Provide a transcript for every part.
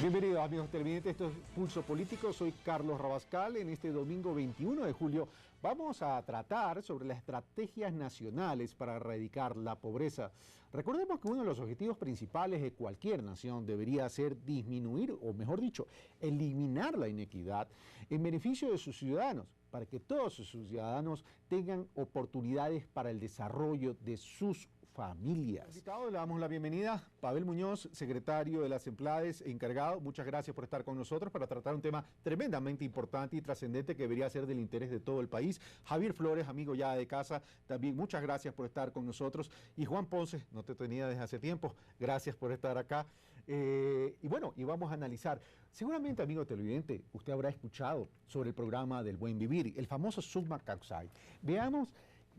Bienvenidos amigos televidentes, esto es Pulso Político, soy Carlos Rabascal. En este domingo 21 de julio vamos a tratar sobre las estrategias nacionales para erradicar la pobreza. Recordemos que uno de los objetivos principales de cualquier nación debería ser disminuir, o mejor dicho, eliminar la inequidad en beneficio de sus ciudadanos, para que todos sus ciudadanos tengan oportunidades para el desarrollo de sus familias. Le damos la bienvenida a Pavel Muñoz, secretario de las Emplades, encargado. Muchas gracias por estar con nosotros para tratar un tema tremendamente importante y trascendente que debería ser del interés de todo el país. Javier Flores, amigo ya de casa, también muchas gracias por estar con nosotros. Y Juan Ponce, no te tenía desde hace tiempo, gracias por estar acá. Y bueno, y vamos a analizar. Seguramente, amigo televidente, usted habrá escuchado sobre el programa del Buen Vivir, el famoso Summa Causale. Veamos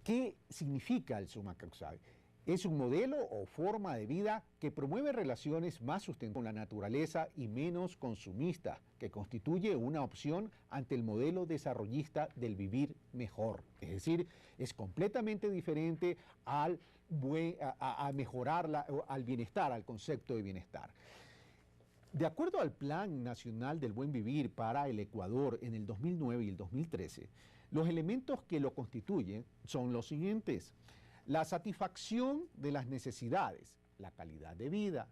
qué significa el Summa Causale. Es un modelo o forma de vida que promueve relaciones más sustentables con la naturaleza y menos consumistas, que constituye una opción ante el modelo desarrollista del vivir mejor. Es decir, es completamente diferente al mejorar al bienestar, al concepto de bienestar. De acuerdo al Plan Nacional del Buen Vivir para el Ecuador en el 2009 y el 2013, los elementos que lo constituyen son los siguientes: la satisfacción de las necesidades, la calidad de vida,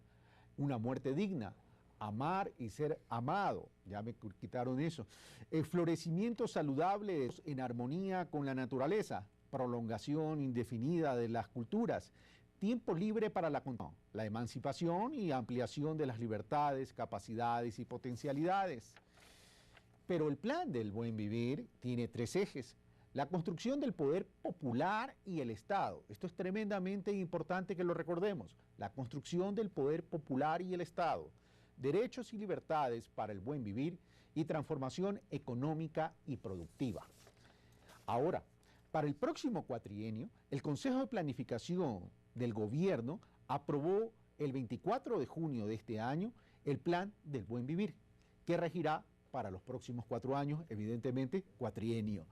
una muerte digna, amar y ser amado, ya me quitaron eso, el florecimiento saludable en armonía con la naturaleza, prolongación indefinida de las culturas, tiempo libre para la emancipación y ampliación de las libertades, capacidades y potencialidades. Pero el plan del buen vivir tiene tres ejes: la construcción del poder popular y el Estado. Esto es tremendamente importante que lo recordemos. La construcción del poder popular y el Estado. Derechos y libertades para el buen vivir y transformación económica y productiva. Ahora, para el próximo cuatrienio, el Consejo de Planificación del Gobierno aprobó el 24 de junio de este año el Plan del Buen Vivir, que regirá para los próximos 4 años, evidentemente, cuatrienio,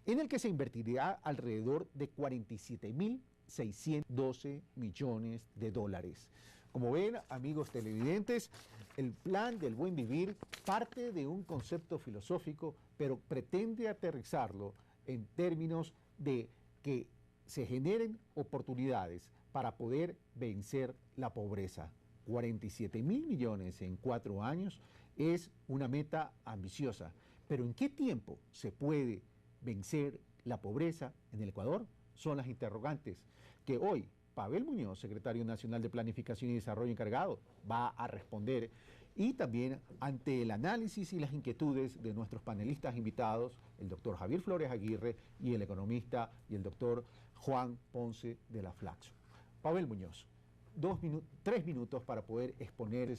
en el que se invertirá alrededor de 47.612 millones de dólares. Como ven, amigos televidentes, el Plan del Buen Vivir parte de un concepto filosófico, pero pretende aterrizarlo en términos de que se generen oportunidades para poder vencer la pobreza. 47.000 millones en 4 años es una meta ambiciosa, pero ¿en qué tiempo se puede vencer la pobreza en el Ecuador? Son las interrogantes que hoy Pavel Muñoz, secretario nacional de Planificación y Desarrollo encargado, va a responder, y también ante el análisis y las inquietudes de nuestros panelistas invitados, el doctor Javier Flores Aguirre y el economista y el doctor Juan Ponce de la Flaxo. Pavel Muñoz, 3 minutos para poder exponer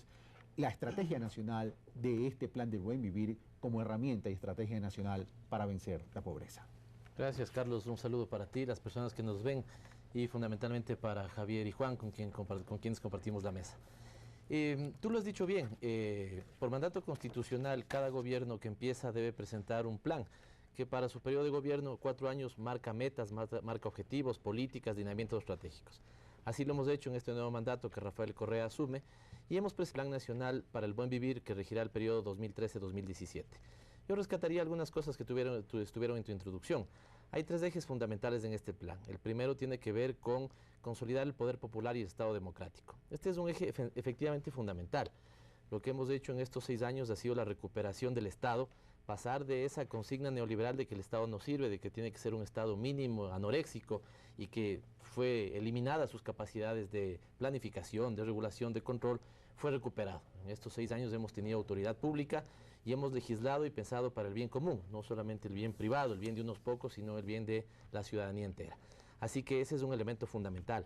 la estrategia nacional de este Plan del Buen Vivir como herramienta y estrategia nacional para vencer la pobreza. Gracias, Carlos. Un saludo para ti, las personas que nos ven, y fundamentalmente para Javier y Juan, con quienes compartimos la mesa. Tú lo has dicho bien, por mandato constitucional, cada gobierno que empieza debe presentar un plan que para su periodo de gobierno, 4 años, marca metas, marca objetivos, políticas, lineamientos estratégicos. Así lo hemos hecho en este nuevo mandato que Rafael Correa asume, y hemos presentado el Plan Nacional para el Buen Vivir que regirá el periodo 2013-2017. Yo rescataría algunas cosas que estuvieron en tu introducción. Hay 3 ejes fundamentales en este plan. El primero tiene que ver con consolidar el poder popular y el Estado democrático. Este es un eje efectivamente fundamental. Lo que hemos hecho en estos 6 años ha sido la recuperación del Estado, pasar de esa consigna neoliberal de que el Estado no sirve, de que tiene que ser un Estado mínimo, anoréxico, y que fue eliminada sus capacidades de planificación, de regulación, de control, fue recuperado. En estos 6 años hemos tenido autoridad pública y hemos legislado y pensado para el bien común, no solamente el bien privado, el bien de unos pocos, sino el bien de la ciudadanía entera. Así que ese es un elemento fundamental.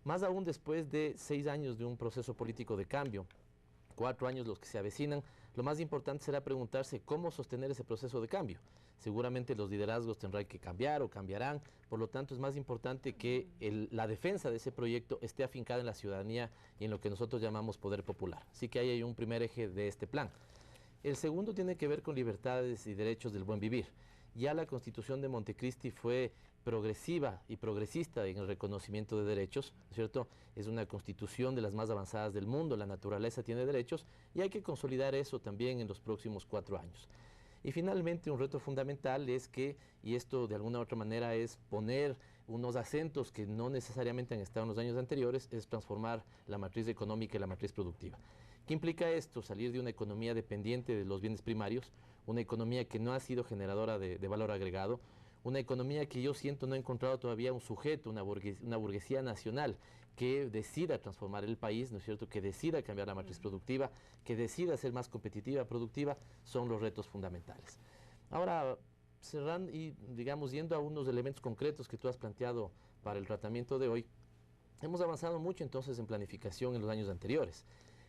Más aún después de 6 años de un proceso político de cambio, 4 años los que se avecinan, lo más importante será preguntarse cómo sostener ese proceso de cambio. Seguramente los liderazgos tendrán que cambiar o cambiarán, por lo tanto es más importante que la defensa de ese proyecto esté afincada en la ciudadanía y en lo que nosotros llamamos poder popular. Así que ahí hay un primer eje de este plan. El segundo tiene que ver con libertades y derechos del buen vivir. Ya la Constitución de Montecristi fue progresiva y progresista en el reconocimiento de derechos, ¿no es cierto? Es una constitución de las más avanzadas del mundo, la naturaleza tiene derechos y hay que consolidar eso también en los próximos 4 años. Y finalmente un reto fundamental es que, y esto de alguna u otra manera es poner unos acentos que no necesariamente han estado en los años anteriores, es transformar la matriz económica y la matriz productiva. ¿Qué implica esto? Salir de una economía dependiente de los bienes primarios, una economía que no ha sido generadora de valor agregado, una economía que yo siento no he encontrado todavía un sujeto, una burguesía nacional que decida transformar el país, ¿no es cierto?, que decida cambiar la matriz productiva, que decida ser más competitiva, productiva, son los retos fundamentales. Ahora, cerrando y, digamos, yendo a unos elementos concretos que tú has planteado para el tratamiento de hoy, hemos avanzado mucho entonces en planificación en los años anteriores.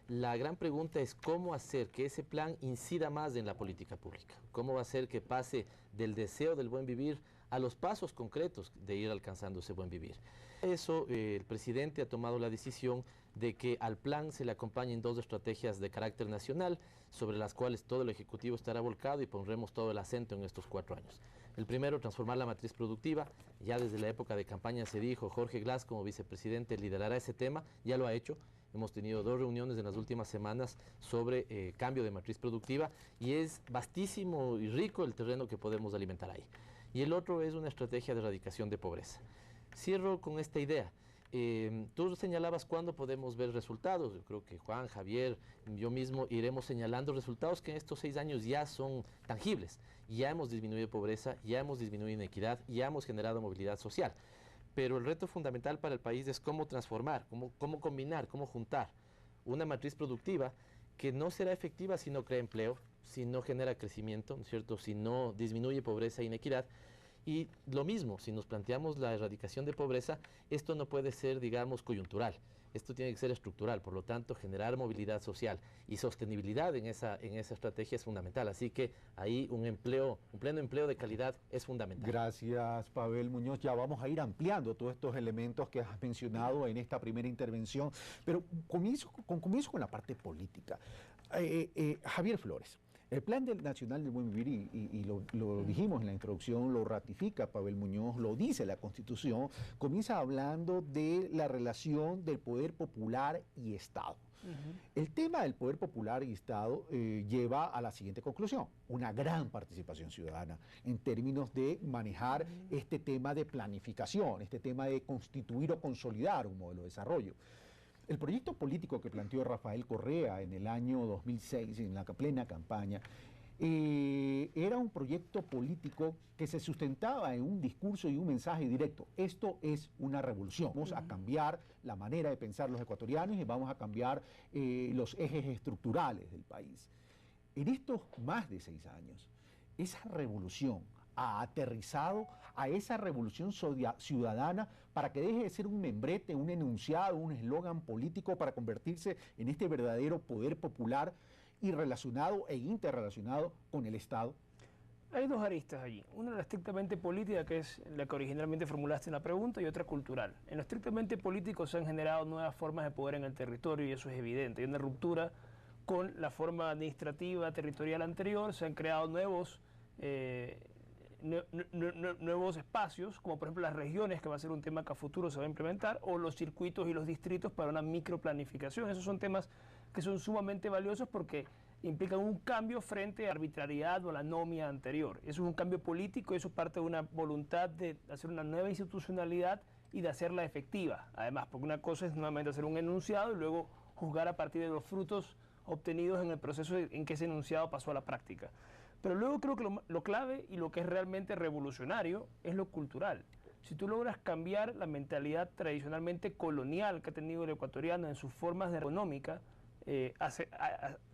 La gran pregunta es cómo hacer que ese plan incida más en la política pública. Cómo va a hacer que pase del deseo del buen vivir a los pasos concretos de ir alcanzando ese buen vivir. Eso, el presidente ha tomado la decisión de que al plan se le acompañen 2 estrategias de carácter nacional, sobre las cuales todo el Ejecutivo estará volcado y pondremos todo el acento en estos 4 años. El primero, transformar la matriz productiva. Ya desde la época de campaña se dijo, Jorge Glass como vicepresidente liderará ese tema, ya lo ha hecho. Hemos tenido 2 reuniones en las últimas semanas sobre cambio de matriz productiva y es vastísimo y rico el terreno que podemos alimentar ahí. Y el otro es una estrategia de erradicación de pobreza. Cierro con esta idea. Tú señalabas cuándo podemos ver resultados. Yo creo que Juan, Javier, yo mismo iremos señalando resultados que en estos 6 años ya son tangibles. Ya hemos disminuido pobreza, ya hemos disminuido inequidad, ya hemos generado movilidad social. Pero el reto fundamental para el país es cómo transformar, cómo combinar, cómo juntar una matriz productiva que no será efectiva si no crea empleo, si no genera crecimiento, ¿no es cierto?, si no disminuye pobreza e inequidad. Y lo mismo, si nos planteamos la erradicación de pobreza, esto no puede ser, digamos, coyuntural. Esto tiene que ser estructural, por lo tanto, generar movilidad social y sostenibilidad en esa estrategia es fundamental. Así que ahí un pleno empleo de calidad es fundamental. Gracias, Pavel Muñoz. Ya vamos a ir ampliando todos estos elementos que has mencionado en esta primera intervención, pero comienzo con la parte política. Javier Flores. El Plan Nacional del Buen Vivir, y lo dijimos en la introducción, lo ratifica Pavel Muñoz, lo dice la Constitución, comienza hablando de la relación del poder popular y Estado. El tema del poder popular y Estado lleva a la siguiente conclusión: una gran participación ciudadana en términos de manejar este tema de planificación, este tema de constituir o consolidar un modelo de desarrollo. El proyecto político que planteó Rafael Correa en el año 2006, en la plena campaña, era un proyecto político que se sustentaba en un discurso y un mensaje directo. Esto es una revolución. Vamos a cambiar la manera de pensar los ecuatorianos y vamos a cambiar los ejes estructurales del país. En estos más de 6 años, esa revolución ha aterrizado a esa revolución ciudadana para que deje de ser un membrete, un enunciado, un eslogan político para convertirse en este verdadero poder popular y relacionado e interrelacionado con el Estado? Hay 2 aristas allí. Una, la estrictamente política, que es la que originalmente formulaste en la pregunta, y otra cultural. En lo estrictamente político se han generado nuevas formas de poder en el territorio y eso es evidente. Hay una ruptura con la forma administrativa territorial anterior, se han creado nuevos espacios, como por ejemplo las regiones, que va a ser un tema que a futuro se va a implementar, o los circuitos y los distritos para una microplanificación. Esos son temas que son sumamente valiosos porque implican un cambio frente a la arbitrariedad o la anomia anterior. Eso es un cambio político, eso parte de una voluntad de hacer una nueva institucionalidad y de hacerla efectiva, además, porque una cosa es nuevamente hacer un enunciado y luego juzgar a partir de los frutos obtenidos en el proceso en que ese enunciado pasó a la práctica. Pero luego creo que lo clave y lo que es realmente revolucionario es lo cultural. Si tú logras cambiar la mentalidad tradicionalmente colonial que ha tenido el ecuatoriano en sus formas de económica,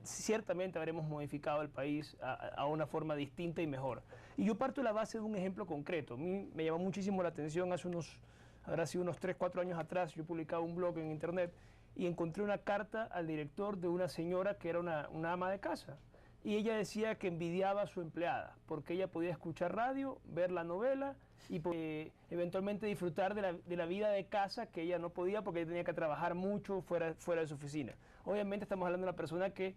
ciertamente habremos modificado el país a una forma distinta y mejor. Y yo parto de la base de un ejemplo concreto. A mí me llamó muchísimo la atención habrá sido unos 3, 4 años atrás, yo publicaba un blog en internet y encontré una carta al director de una señora que era una ama de casa. Y ella decía que envidiaba a su empleada, porque ella podía escuchar radio, ver la novela y eventualmente disfrutar de la vida de casa que ella no podía porque ella tenía que trabajar mucho fuera de su oficina. Obviamente estamos hablando de una persona que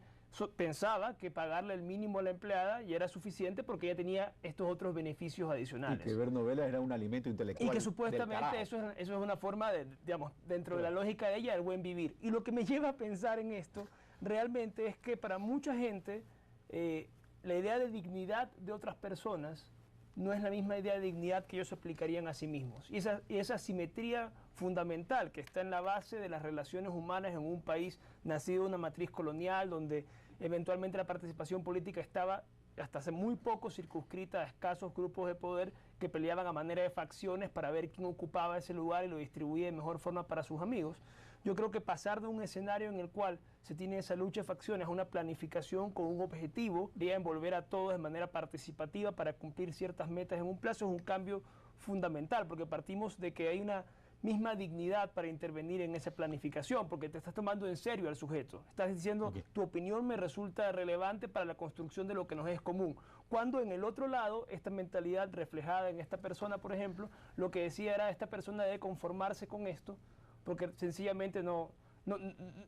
pensaba que pagarle el mínimo a la empleada ya era suficiente porque ella tenía estos otros beneficios adicionales. Y que ver novelas era un alimento intelectual. Y que supuestamente eso es una forma de, digamos, dentro de la lógica de ella, del buen vivir. Y lo que me lleva a pensar en esto realmente es que para mucha gente la idea de dignidad de otras personas no es la misma idea de dignidad que ellos aplicarían a sí mismos. Y esa asimetría fundamental que está en la base de las relaciones humanas en un país nacido de una matriz colonial, donde eventualmente la participación política estaba hasta hace muy poco circunscrita a escasos grupos de poder que peleaban a manera de facciones para ver quién ocupaba ese lugar y lo distribuía de mejor forma para sus amigos. Yo creo que pasar de un escenario en el cual se tiene esa lucha de facciones a una planificación con un objetivo de envolver a todos de manera participativa para cumplir ciertas metas en un plazo es un cambio fundamental, porque partimos de que hay una misma dignidad para intervenir en esa planificación, porque te estás tomando en serio al sujeto. Estás diciendo, tu opinión me resulta relevante para la construcción de lo que nos es común. Cuando en el otro lado, esta mentalidad reflejada en esta persona, por ejemplo, lo que decía era, esta persona debe conformarse con esto, porque sencillamente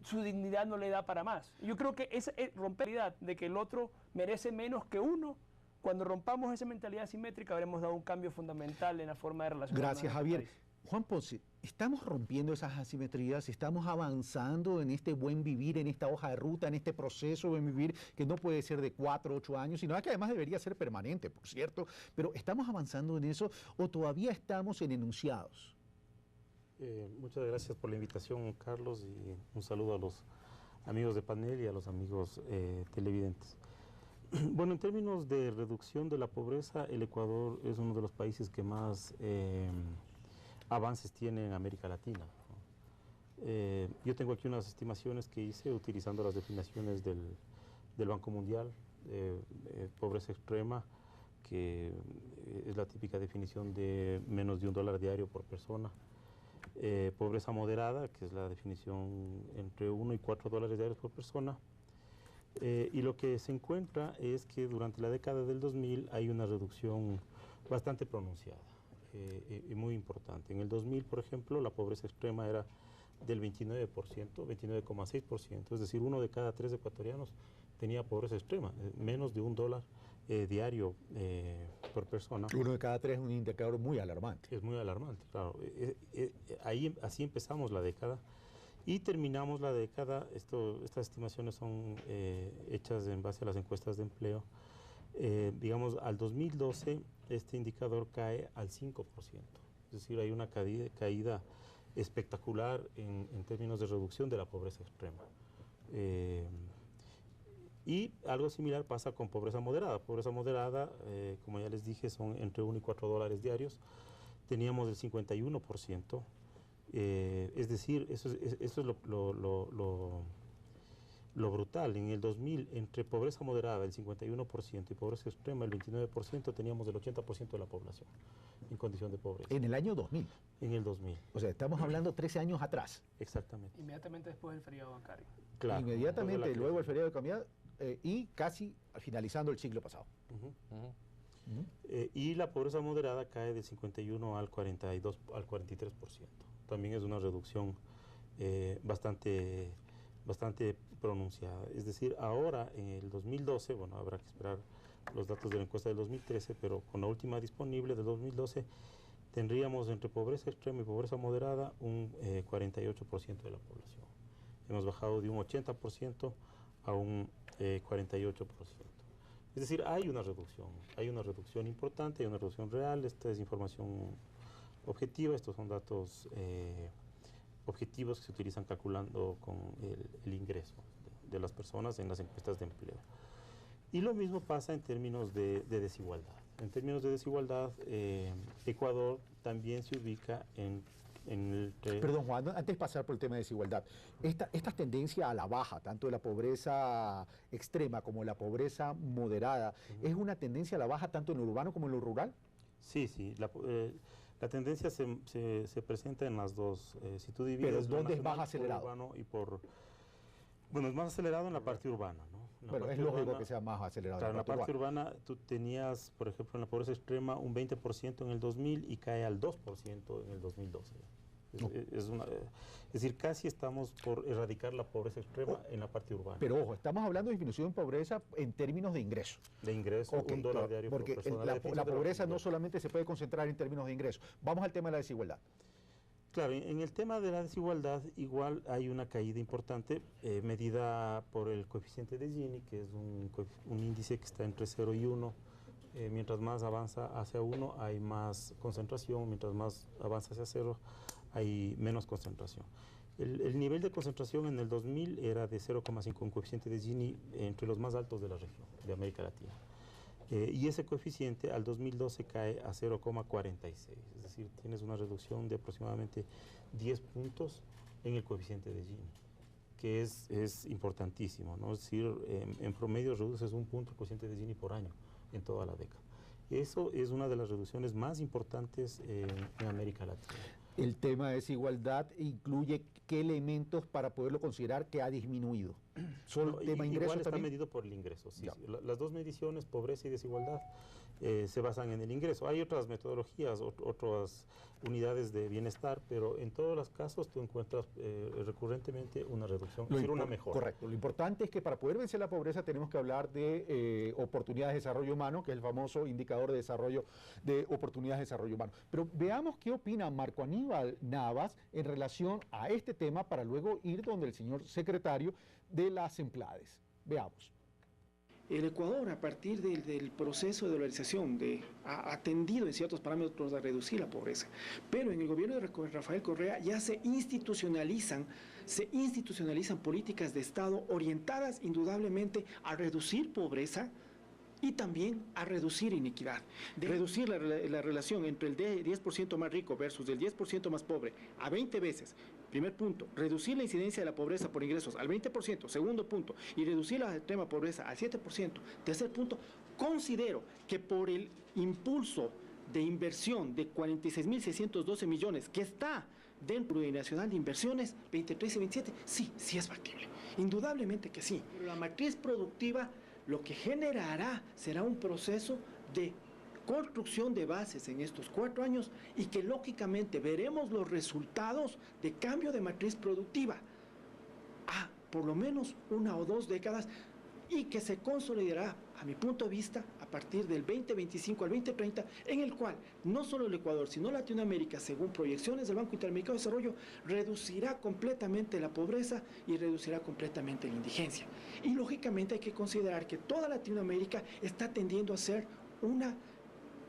su dignidad no le da para más. Yo creo que esa romper la mentalidad de que el otro merece menos que uno, cuando rompamos esa mentalidad simétrica, habremos dado un cambio fundamental en la forma de relacionarnos. Gracias, Javier. Juan Ponce, ¿estamos rompiendo esas asimetrías? ¿Estamos avanzando en este buen vivir, en esta hoja de ruta, en este proceso de buen vivir que no puede ser de 4 o 8 años, sino que además debería ser permanente, por cierto? Pero ¿estamos avanzando en eso o todavía estamos en enunciados? Muchas gracias por la invitación, Carlos, y un saludo a los amigos de panel y a los amigos televidentes. Bueno, en términos de reducción de la pobreza, el Ecuador es uno de los países que más avances tiene en América Latina. Yo tengo aquí unas estimaciones que hice utilizando las definiciones del Banco Mundial, pobreza extrema, que es la típica definición de menos de $1 diario por persona. Pobreza moderada, que es la definición entre 1 y 4 dólares diarios por persona. Y lo que se encuentra es que durante la década del 2000 hay una reducción bastante pronunciada y muy importante. En el 2000, por ejemplo, la pobreza extrema era del 29%, 29,6%, es decir, 1 de cada 3 ecuatorianos tenía pobreza extrema, menos de $1 diario por persona. 1 de cada 3 es un indicador muy alarmante. Es muy alarmante, claro. Así empezamos la década y terminamos la década. Estas estimaciones son hechas en base a las encuestas de empleo. Digamos, al 2012 este indicador cae al 5%. Es decir, hay una caída espectacular en términos de reducción de la pobreza extrema. Y algo similar pasa con pobreza moderada. Pobreza moderada, como ya les dije, son entre 1 y 4 dólares diarios. Teníamos el 51%. Es decir, eso es lo brutal. En el 2000, entre pobreza moderada, el 51%, y pobreza extrema, el 29%, teníamos el 80% de la población en condición de pobreza. En el año 2000. En el 2000. O sea, estamos hablando 13 años atrás. Exactamente. Inmediatamente después del feriado bancario. Claro. Inmediatamente, luego el feriado de cambiar y casi finalizando el siglo pasado. Y la pobreza moderada cae del 51 al 43%. También es una reducción bastante pronunciada. Es decir, ahora en el 2012, bueno, habrá que esperar los datos de la encuesta del 2013, pero con la última disponible del 2012 tendríamos entre pobreza extrema y pobreza moderada un 48% de la población. Hemos bajado de un 80% a un 48%. Es decir, hay una reducción importante, hay una reducción real. Esta es información objetiva, estos son datos objetivos que se utilizan calculando con el ingreso de las personas en las encuestas de empleo. Y lo mismo pasa en términos de desigualdad. En términos de desigualdad, Ecuador también se ubica en Perdón, Juan, antes de pasar por el tema de desigualdad, esta tendencia a la baja, tanto de la pobreza extrema como la pobreza moderada, ¿es una tendencia a la baja tanto en lo urbano como en lo rural? Sí. La tendencia se presenta en las dos. Si tú divides. ¿Pero dónde es más acelerado? Urbano y bueno, es más acelerado en la parte urbana, ¿no? Bueno, es lógico que sea más acelerado. Claro, en la parte urbana tú tenías, por ejemplo, en la pobreza extrema un 20% en el 2000 y cae al 2% en el 2012. Es decir, casi estamos por erradicar la pobreza extrema en la parte urbana. Pero ojo, estamos hablando de disminución de pobreza en términos de ingresos. De ingresos, Okay, $1 diario porque por persona. la pobreza no solamente se puede concentrar en términos de ingresos. Vamos al tema de la desigualdad. Claro, en el tema de la desigualdad igual hay una caída importante medida por el coeficiente de Gini, que es un índice que está entre 0 y 1. Mientras más avanza hacia 1 hay más concentración, mientras más avanza hacia 0 hay menos concentración. El nivel de concentración en el 2000 era de 0,5, un coeficiente de Gini entre los más altos de la región, de América Latina. Y ese coeficiente al 2012 cae a 0,46, es decir, tienes una reducción de aproximadamente 10 puntos en el coeficiente de Gini, que es importantísimo, ¿no? Es decir, en promedio reduces un punto el coeficiente de Gini por año en toda la década. Eso es una de las reducciones más importantes en América Latina. El tema de desigualdad incluye qué elementos para poderlo considerar que ha disminuido. ¿Solo el tema ingresos igual está también? medido por el ingreso, sí. Las dos mediciones, pobreza y desigualdad, se basan en el ingreso. Hay otras metodologías, otras unidades de bienestar, pero en todos los casos tú encuentras recurrentemente una reducción, es decir, una mejora. Correcto. Lo importante es que para poder vencer la pobreza tenemos que hablar de oportunidades de desarrollo humano, que es el famoso indicador de desarrollo de oportunidades de desarrollo humano. Pero veamos qué opina Marco Aníbal Navas en relación a este tema para luego ir donde el señor secretario de las EMPLADES. Veamos. El Ecuador, a partir del proceso de dolarización, ha atendido en ciertos parámetros a reducir la pobreza. Pero en el gobierno de Rafael Correa ya se institucionalizan políticas de Estado orientadas indudablemente a reducir pobreza y también a reducir inequidad. Reducir la relación entre el 10% más rico versus el 10% más pobre a 20 veces. Primer punto, reducir la incidencia de la pobreza por ingresos al 20%. Segundo punto, y reducir la extrema pobreza al 7%. Tercer punto, considero que por el impulso de inversión de 46.612 millones que está dentro del Nacional de Inversiones 23 y 27, sí es factible. Indudablemente que sí. Pero la matriz productiva lo que generará será un proceso de construcción de bases en estos 4 años y que lógicamente veremos los resultados de cambio de matriz productiva a por lo menos 1 o 2 décadas y que se consolidará, a mi punto de vista, a partir del 2025 al 2030, en el cual no solo el Ecuador, sino Latinoamérica, según proyecciones del Banco Interamericano de Desarrollo, reducirá completamente la pobreza y reducirá completamente la indigencia. Y lógicamente hay que considerar que toda Latinoamérica está tendiendo a ser una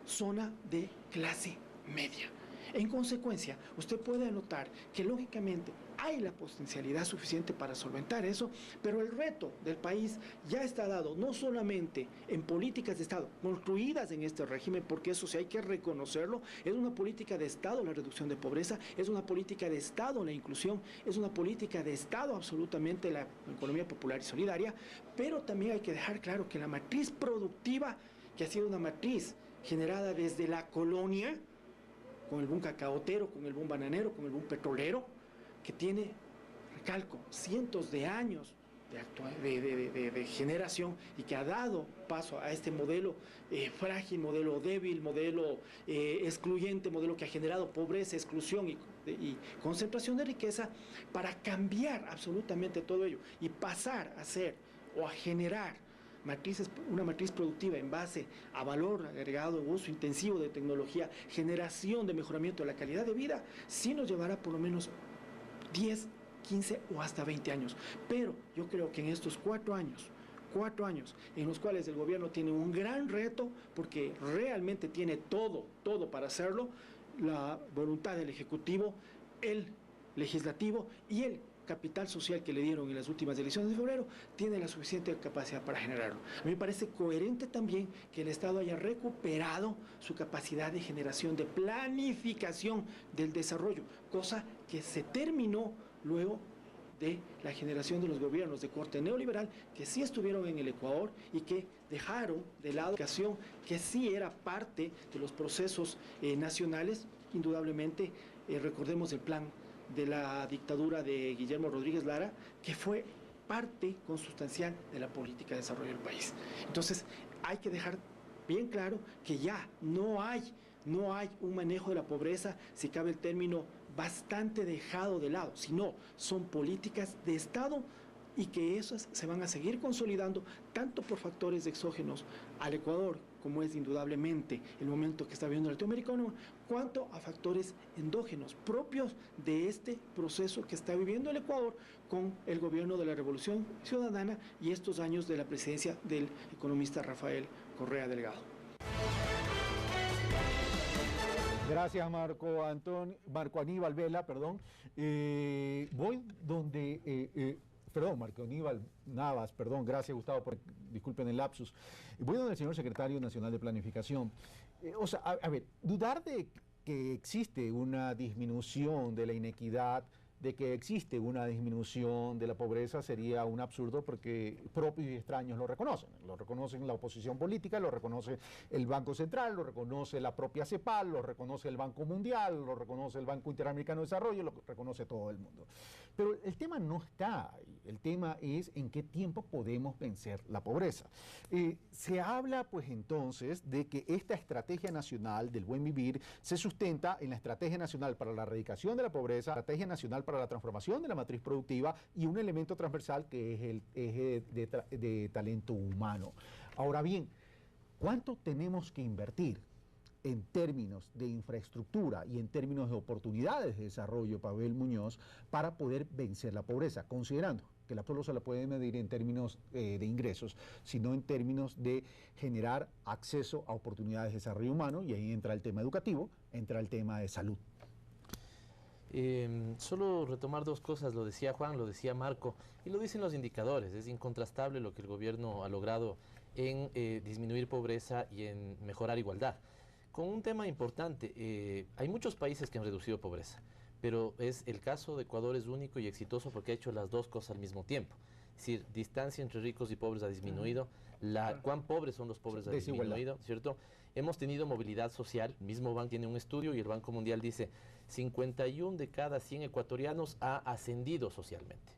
zona de clase media. En consecuencia, usted puede notar que lógicamente hay la potencialidad suficiente para solventar eso, pero el reto del país ya está dado no solamente en políticas de Estado construidas en este régimen, porque eso sí hay que reconocerlo, es una política de Estado la reducción de pobreza, es una política de Estado la inclusión, es una política de Estado absolutamente la economía popular y solidaria, pero también hay que dejar claro que la matriz productiva, que ha sido una matriz generada desde la colonia, con el boom cacaotero, con el boom bananero, con el boom petrolero, que tiene, recalco, cientos de años de generación y que ha dado paso a este modelo frágil, modelo débil, modelo excluyente, modelo que ha generado pobreza, exclusión y concentración de riqueza, para cambiar absolutamente todo ello y pasar a ser o a generar una matriz productiva en base a valor agregado, uso intensivo de tecnología, generación de mejoramiento de la calidad de vida, sí nos llevará por lo menos 10, 15 o hasta 20 años. Pero yo creo que en estos 4 años en los cuales el gobierno tiene un gran reto, porque realmente tiene todo para hacerlo, la voluntad del Ejecutivo, el Legislativo y el capital social que le dieron en las últimas elecciones de febrero, tiene la suficiente capacidad para generarlo. A mí me parece coherente también que el Estado haya recuperado su capacidad de generación, de planificación del desarrollo, cosa que se terminó luego de la generación de los gobiernos de corte neoliberal que sí estuvieron en el Ecuador y que dejaron de lado la educación, que sí era parte de los procesos nacionales. Indudablemente, recordemos el plan de la dictadura de Guillermo Rodríguez Lara, que fue parte consustancial de la política de desarrollo del país. Entonces, hay que dejar bien claro que ya no hay un manejo de la pobreza, si cabe el término bastante dejado de lado, sino son políticas de Estado y que esas se van a seguir consolidando tanto por factores exógenos al Ecuador, como es indudablemente el momento que está viviendo el latinoamericano, cuanto a factores endógenos propios de este proceso que está viviendo el Ecuador con el gobierno de la Revolución Ciudadana y estos años de la presidencia del economista Rafael Correa Delgado. Gracias, Marco Aníbal Vela, perdón. Voy donde... Marco Aníbal Navas, perdón, gracias Gustavo, disculpen el lapsus. Voy donde el señor secretario nacional de Planificación. A ver, dudar de que existe una disminución de la inequidad, de que existe una disminución de la pobreza sería un absurdo porque propios y extraños lo reconocen la oposición política, lo reconoce el Banco Central, lo reconoce la propia CEPAL, lo reconoce el Banco Mundial, lo reconoce el Banco Interamericano de Desarrollo, lo reconoce todo el mundo. Pero el tema no está ahí, el tema es en qué tiempo podemos vencer la pobreza. Se habla pues entonces de que esta estrategia nacional del buen vivir se sustenta en la estrategia nacional para la erradicación de la pobreza, la estrategia nacional para la transformación de la matriz productiva y un elemento transversal que es el eje de talento humano. Ahora bien, ¿cuánto tenemos que invertir en términos de infraestructura y en términos de oportunidades de desarrollo, Pavel Muñoz, para poder vencer la pobreza, considerando que la pobreza se la puede medir en términos de ingresos, sino en términos de generar acceso a oportunidades de desarrollo humano, y ahí entra el tema educativo, entra el tema de salud? Solo retomar dos cosas, lo decía Juan, lo decía Marco, y lo dicen los indicadores. Es incontrastable lo que el gobierno ha logrado en disminuir pobreza y en mejorar igualdad. Con un tema importante, hay muchos países que han reducido pobreza, pero el caso de Ecuador es único y exitoso porque ha hecho las dos cosas al mismo tiempo. Es decir, distancia entre ricos y pobres ha disminuido, cuán pobres son los pobres ha disminuido, ¿cierto? Hemos tenido movilidad social, el mismo BAN tiene un estudio y el Banco Mundial dice 51 de cada 100 ecuatorianos ha ascendido socialmente.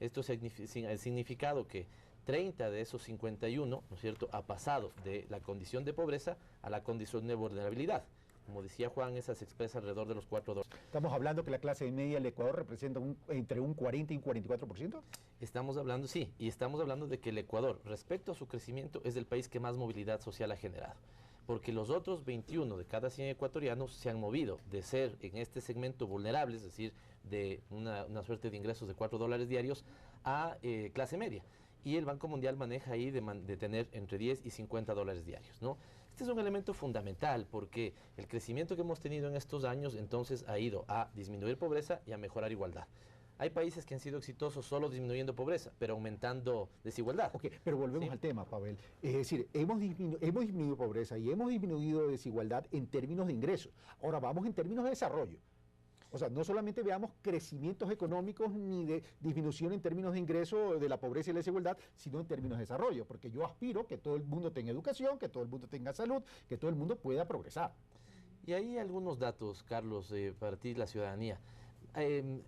Esto ha significado que 30 de esos 51, ¿no es cierto?, ha pasado de la condición de pobreza a la condición de vulnerabilidad. Como decía Juan, esa se expresa alrededor de los $4. ¿Estamos hablando que la clase media del Ecuador representa entre un 40 y un 44%? Estamos hablando, sí, y estamos hablando de que el Ecuador, respecto a su crecimiento, es el país que más movilidad social ha generado. Porque los otros 21 de cada 100 ecuatorianos se han movido de ser en este segmento vulnerable, es decir, de una suerte de ingresos de $4 diarios, a clase media. Y el Banco Mundial maneja ahí de tener entre 10 y $50 diarios, ¿no? Este es un elemento fundamental porque el crecimiento que hemos tenido en estos años entonces ha ido a disminuir pobreza y a mejorar igualdad. Hay países que han sido exitosos solo disminuyendo pobreza, pero aumentando desigualdad. Ok, pero volvemos al tema, Pavel. Es decir, hemos disminuido pobreza y hemos disminuido desigualdad en términos de ingresos. Ahora vamos en términos de desarrollo. O sea, no solamente veamos crecimientos económicos ni de disminución en términos de ingreso de la pobreza y la desigualdad, sino en términos de desarrollo, porque yo aspiro que todo el mundo tenga educación, que todo el mundo tenga salud, que todo el mundo pueda progresar. Y hay algunos datos, Carlos, para ti, la ciudadanía. El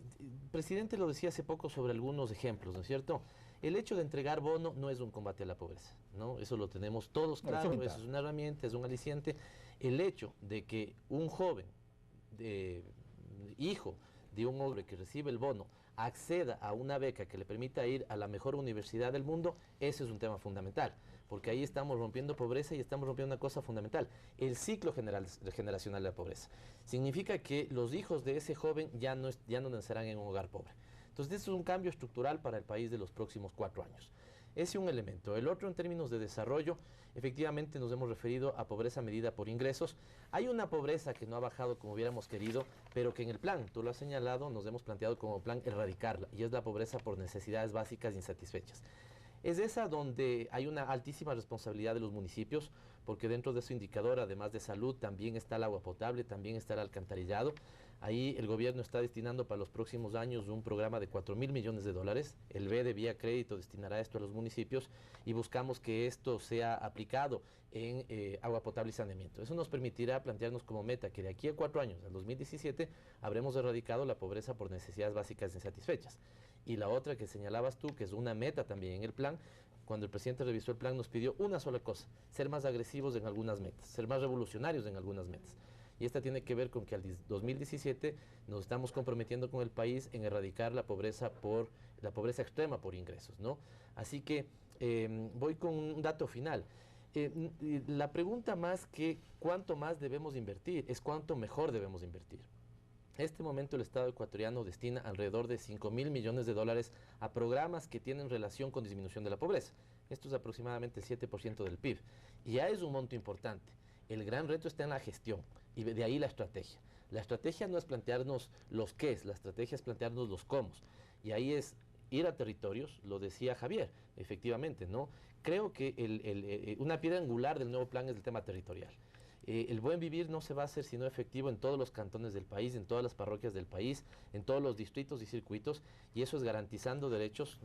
presidente lo decía hace poco sobre algunos ejemplos, ¿no es cierto? El hecho de entregar bono no es un combate a la pobreza, ¿no? Eso lo tenemos todos claro, eso es una herramienta, es un aliciente. El hecho de que un joven, hijo de un hombre que recibe el bono, acceda a una beca que le permita ir a la mejor universidad del mundo, ese es un tema fundamental, porque ahí estamos rompiendo pobreza y estamos rompiendo una cosa fundamental, el ciclo generacional de la pobreza. Significa que los hijos de ese joven ya no nacerán en un hogar pobre. Entonces, este es un cambio estructural para el país de los próximos 4 años. Ese es un elemento. El otro, en términos de desarrollo, efectivamente nos hemos referido a pobreza medida por ingresos. Hay una pobreza que no ha bajado como hubiéramos querido, pero que en el plan, tú lo has señalado, nos hemos planteado como plan erradicarla, y es la pobreza por necesidades básicas insatisfechas. Es esa donde hay una altísima responsabilidad de los municipios, porque dentro de ese indicador, además de salud, también está el agua potable, también está el alcantarillado. Ahí el gobierno está destinando para los próximos años un programa de $4.000 millones. El BEDE vía crédito destinará esto a los municipios y buscamos que esto sea aplicado en agua potable y saneamiento. Eso nos permitirá plantearnos como meta que de aquí a 4 años, al 2017, habremos erradicado la pobreza por necesidades básicas insatisfechas. Y la otra que señalabas tú, que es una meta también en el plan, cuando el presidente revisó el plan nos pidió una sola cosa: ser más agresivos en algunas metas, ser más revolucionarios en algunas metas. Y esta tiene que ver con que al 2017 nos estamos comprometiendo con el país en erradicar la pobreza extrema por ingresos, ¿no? Así que voy con un dato final. La pregunta más que cuánto más debemos invertir es cuánto mejor debemos invertir. En este momento el Estado ecuatoriano destina alrededor de 5.000 millones de dólares a programas que tienen relación con disminución de la pobreza. Esto es aproximadamente el 7% del PIB. Y ya es un monto importante. El gran reto está en la gestión y de ahí la estrategia. La estrategia no es plantearnos los qués, la estrategia es plantearnos los cómo. Y ahí es ir a territorios, lo decía Javier, efectivamente, ¿no? Creo que una piedra angular del nuevo plan es el tema territorial. El buen vivir no se va a hacer sino efectivo en todos los cantones del país, en todas las parroquias del país, en todos los distritos y circuitos, y eso es garantizando derechos,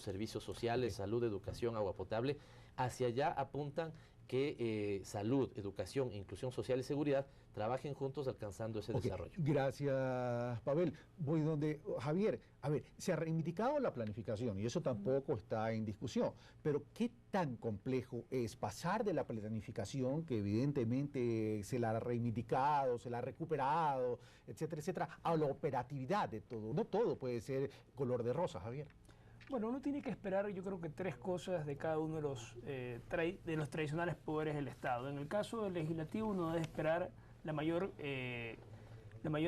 servicios sociales, salud, educación, agua potable. Hacia allá apuntan que salud, educación, inclusión social y seguridad trabajen juntos alcanzando ese desarrollo. Gracias, Pavel. Voy donde Javier. A ver, se ha reivindicado la planificación y eso tampoco está en discusión, pero ¿qué tan complejo es pasar de la planificación, que evidentemente se la ha reivindicado, se la ha recuperado, etcétera, etcétera, a la operatividad de todo? No todo puede ser color de rosa, Javier. Bueno, uno tiene que esperar, yo creo que 3 cosas de cada uno de los tradicionales poderes del Estado. En el caso del legislativo, uno debe esperar la mayor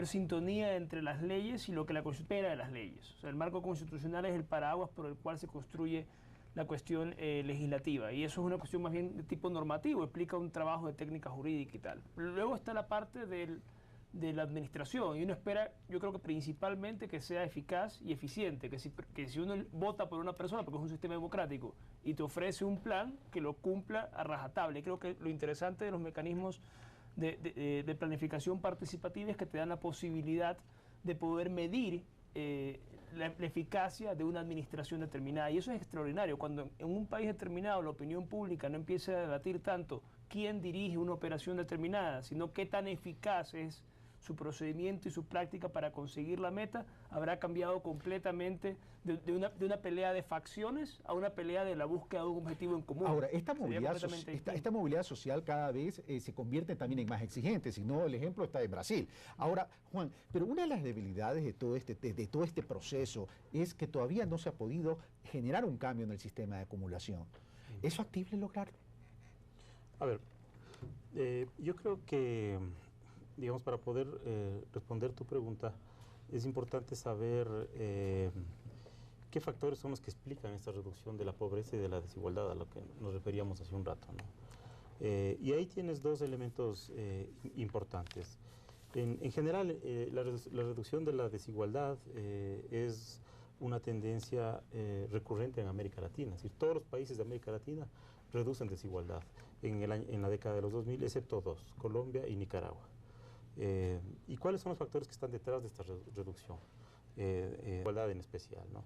sintonía entre las leyes y lo que la Constitución espera de las leyes. O sea, el marco constitucional es el paraguas por el cual se construye la cuestión legislativa, y eso es una cuestión más bien de tipo normativo, explica un trabajo de técnica jurídica y tal. Luego está la parte de la administración, y uno espera, yo creo que principalmente que sea eficaz y eficiente, que si uno vota por una persona, porque es un sistema democrático, y te ofrece un plan, que lo cumpla a rajatabla. Y creo que lo interesante de los mecanismos de planificación participativa es que te dan la posibilidad de poder medir la eficacia de una administración determinada, y eso es extraordinario. Cuando en un país determinado la opinión pública no empieza a debatir tanto quién dirige una operación determinada, sino qué tan eficaz es su procedimiento y su práctica para conseguir la meta, habrá cambiado completamente de una pelea de facciones a una pelea de la búsqueda de un objetivo en común. Ahora, esta movilidad social cada vez se convierte también en más exigente, si no el ejemplo está en Brasil. Ahora, Juan, pero una de las debilidades de todo este proceso es que todavía no se ha podido generar un cambio en el sistema de acumulación. ¿Es factible lograrlo? A ver, yo creo que, digamos, para poder responder tu pregunta, es importante saber qué factores son los que explican esta reducción de la pobreza y de la desigualdad a lo que nos referíamos hace un rato, ¿no? Y ahí tienes 2 elementos importantes. En general, la reducción de la desigualdad es una tendencia recurrente en América Latina. Es decir, todos los países de América Latina reducen desigualdad en la década de los 2000, excepto 2, Colombia y Nicaragua. ¿Y cuáles son los factores que están detrás de esta reducción? Igualdad en especial, ¿no?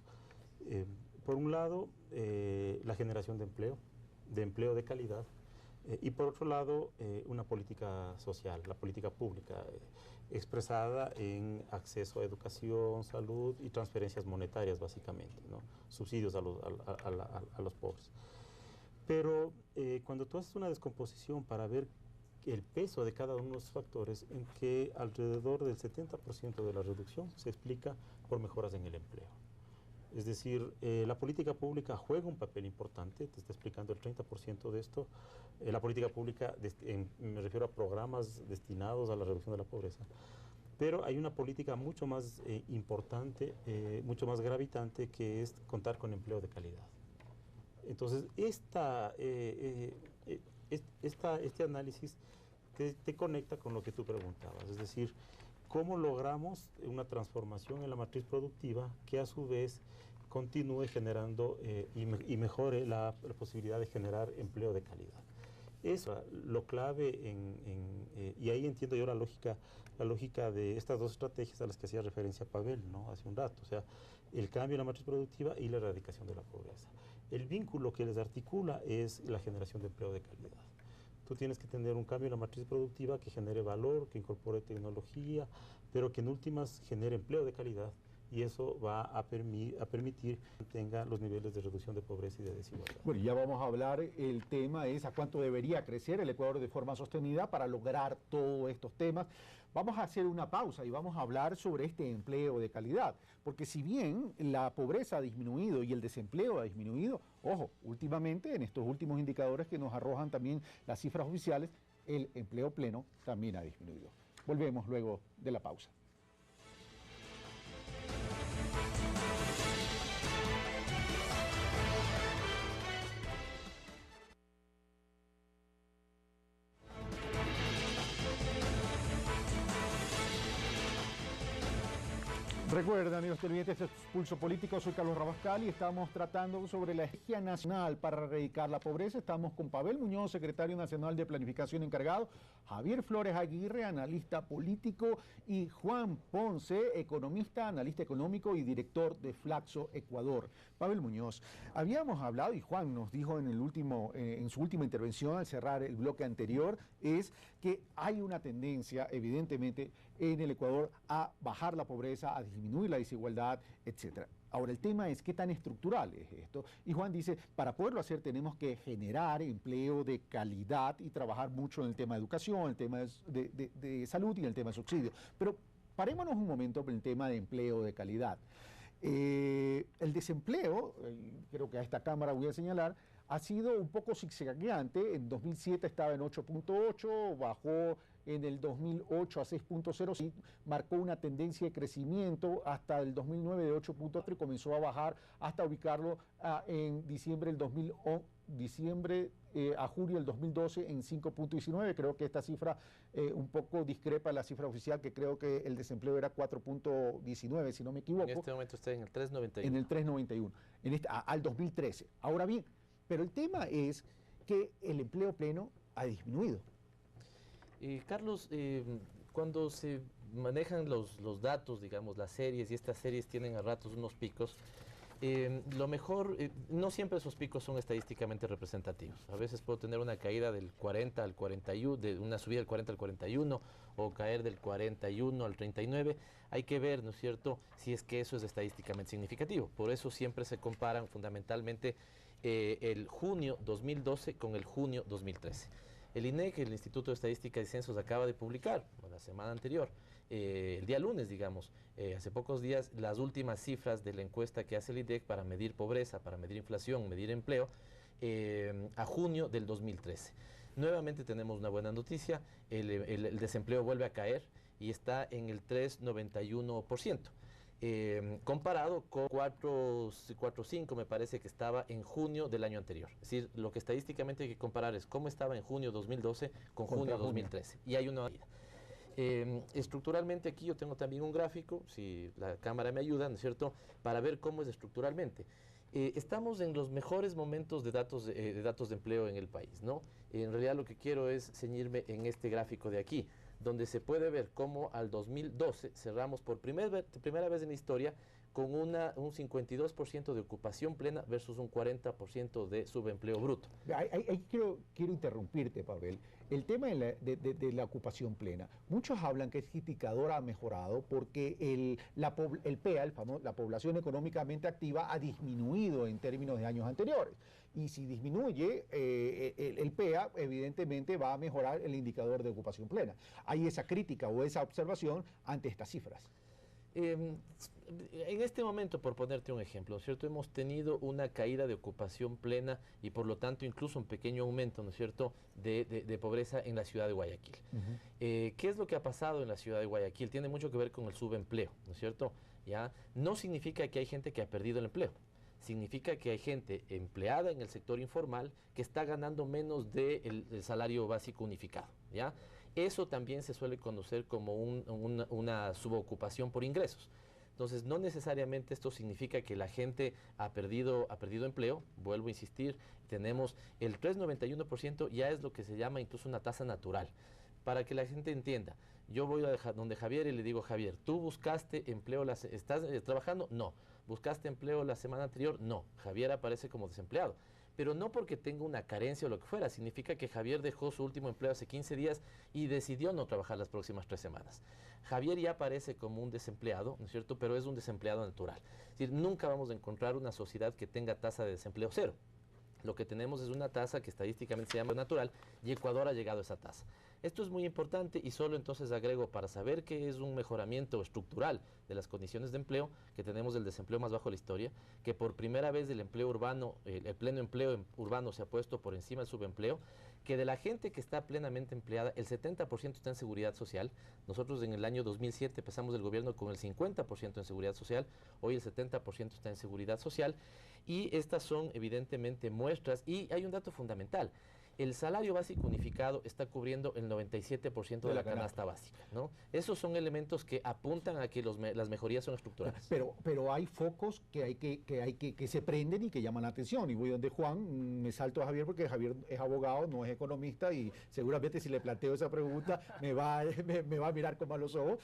Por un lado, la generación de empleo de calidad, y por otro lado, una política social, la política pública, expresada en acceso a educación, salud y transferencias monetarias, básicamente, ¿no? Subsidios a los pobres. Pero cuando tú haces una descomposición para ver el peso de cada uno de los factores, en que alrededor del 70% de la reducción se explica por mejoras en el empleo. Es decir, la política pública juega un papel importante, te está explicando el 30% de esto. La política pública, me refiero a programas destinados a la reducción de la pobreza. Pero hay una política mucho más importante, mucho más gravitante, que es contar con empleo de calidad. Entonces, este análisis te conecta con lo que tú preguntabas, es decir, cómo logramos una transformación en la matriz productiva que a su vez continúe generando y mejore la posibilidad de generar empleo de calidad. Eso es lo clave y ahí entiendo yo la lógica de estas 2 estrategias a las que hacía referencia Pavel, ¿no?, hace un rato, o sea, el cambio en la matriz productiva y la erradicación de la pobreza. El vínculo que les articula es la generación de empleo de calidad. Tú tienes que tener un cambio en la matriz productiva que genere valor, que incorpore tecnología, pero que en últimas genere empleo de calidad y eso va a permitir que tenga los niveles de reducción de pobreza y de desigualdad. Bueno, ya vamos a hablar, el tema es a cuánto debería crecer el Ecuador de forma sostenida para lograr todos estos temas. Vamos a hacer una pausa y vamos a hablar sobre este empleo de calidad, porque si bien la pobreza ha disminuido y el desempleo ha disminuido, ojo, últimamente en estos últimos indicadores que nos arrojan también las cifras oficiales, el empleo pleno también ha disminuido. Volvemos luego de la pausa. Recuerden, amigos televidentes, este es Pulso Político, soy Carlos Rabascal y estamos tratando sobre la estrategia nacional para erradicar la pobreza. Estamos con Pavel Muñoz, secretario nacional de Planificación encargado, Javier Flores Aguirre, analista político, y Juan Ponce, economista, analista económico y director de Flaxo Ecuador. Pavel Muñoz, habíamos hablado, y Juan nos dijo en su última intervención al cerrar el bloque anterior, es que hay una tendencia, evidentemente, en el Ecuador a bajar la pobreza, a disminuir la desigualdad, etcétera. Ahora, el tema es qué tan estructural es esto. Y Juan dice, para poderlo hacer tenemos que generar empleo de calidad y trabajar mucho en el tema de educación, el tema de salud y en el tema de subsidio. Pero parémonos un momento en el tema de empleo de calidad. El desempleo, creo que a esta cámara voy a señalar, ha sido un poco zigzagueante. En 2007 estaba en 8.8, bajó en el 2008 a 6.0, sí, marcó una tendencia de crecimiento hasta el 2009 de 8.4 y comenzó a bajar hasta ubicarlo en diciembre del 2011. A julio del 2012 en 5.19. Creo que esta cifra un poco discrepa de la cifra oficial, que creo que el desempleo era 4.19, si no me equivoco. En este momento está en el 3.91. En el 3.91, al 2013. Ahora bien, pero el tema es que el empleo pleno ha disminuido. Carlos, cuando se manejan los datos, digamos, las series, y estas series tienen a ratos unos picos, lo mejor, no siempre esos picos son estadísticamente representativos. A veces puedo tener una caída del 40 al 41, de una subida del 40 al 41, o caer del 41 al 39. Hay que ver, ¿no es cierto?, si es que eso es estadísticamente significativo. Por eso siempre se comparan fundamentalmente el junio 2012 con el junio 2013. El INEC, el Instituto de Estadística y Censos, acaba de publicar, la semana anterior, el día lunes, digamos, hace pocos días, las últimas cifras de la encuesta que hace el INEC para medir pobreza, para medir inflación, medir empleo, a junio del 2013. Nuevamente tenemos una buena noticia, el desempleo vuelve a caer y está en el 3,91%. Comparado con 4.5 me parece que estaba en junio del año anterior. Es decir, lo que estadísticamente hay que comparar es cómo estaba en junio 2012 con junio 2013. Y hay una medida. Estructuralmente aquí yo tengo también un gráfico, si la cámara me ayuda, ¿no es cierto?, para ver cómo es estructuralmente. Estamos en los mejores momentos de datos de empleo en el país, ¿no? En realidad lo que quiero es ceñirme en este gráfico de aquí, donde se puede ver cómo al 2012 cerramos por primera vez en la historia con un 52% de ocupación plena versus un 40% de subempleo bruto. Ahí quiero interrumpirte, Pavel. El tema de la ocupación plena. Muchos hablan que este indicador ha mejorado porque el PEA, la población económicamente activa, ha disminuido en términos de años anteriores. Y si disminuye el PEA, evidentemente va a mejorar el indicador de ocupación plena. Hay esa crítica o esa observación ante estas cifras. En este momento, por ponerte un ejemplo, ¿cierto?, hemos tenido una caída de ocupación plena y por lo tanto incluso un pequeño aumento, ¿no es cierto?, de pobreza en la ciudad de Guayaquil. ¿Qué es lo que ha pasado en la ciudad de Guayaquil? Tiene mucho que ver con el subempleo, ¿no es cierto? ¿Ya? No significa que hay gente que ha perdido el empleo. Significa que hay gente empleada en el sector informal que está ganando menos del salario básico unificado, ¿ya? Eso también se suele conocer como una subocupación por ingresos. Entonces, no necesariamente esto significa que la gente ha perdido empleo. Vuelvo a insistir, tenemos el 3,91%, ya es lo que se llama incluso una tasa natural. Para que la gente entienda, yo voy a donde Javier y le digo, Javier, ¿tú buscaste empleo, estás trabajando? No. ¿Buscaste empleo la semana anterior? No. Javier aparece como desempleado. pero no porque tenga una carencia o lo que fuera, significa que Javier dejó su último empleo hace 15 días y decidió no trabajar las próximas 3 semanas. Javier ya aparece como un desempleado, ¿no es cierto?, pero es un desempleado natural. Es decir, nunca vamos a encontrar una sociedad que tenga tasa de desempleo cero. Lo que tenemos es una tasa que estadísticamente se llama natural y Ecuador ha llegado a esa tasa. Esto es muy importante y solo entonces agrego para saber que es un mejoramiento estructural de las condiciones de empleo, que tenemos el desempleo más bajo de la historia, que por primera vez el empleo urbano, el pleno empleo urbano se ha puesto por encima del subempleo, que de la gente que está plenamente empleada, el 70% está en seguridad social. Nosotros en el año 2007 empezamos el gobierno con el 50% en seguridad social, hoy el 70% está en seguridad social, y estas son evidentemente muestras, y hay un dato fundamental. El salario básico unificado está cubriendo el 97% de la canasta básica, ¿no? Esos son elementos que apuntan a que las mejorías son estructurales. Pero hay focos que se prenden y que llaman la atención. Y voy donde Juan, me salto a Javier porque Javier es abogado, no es economista, y seguramente si le planteo esa pregunta me va a mirar con malos ojos.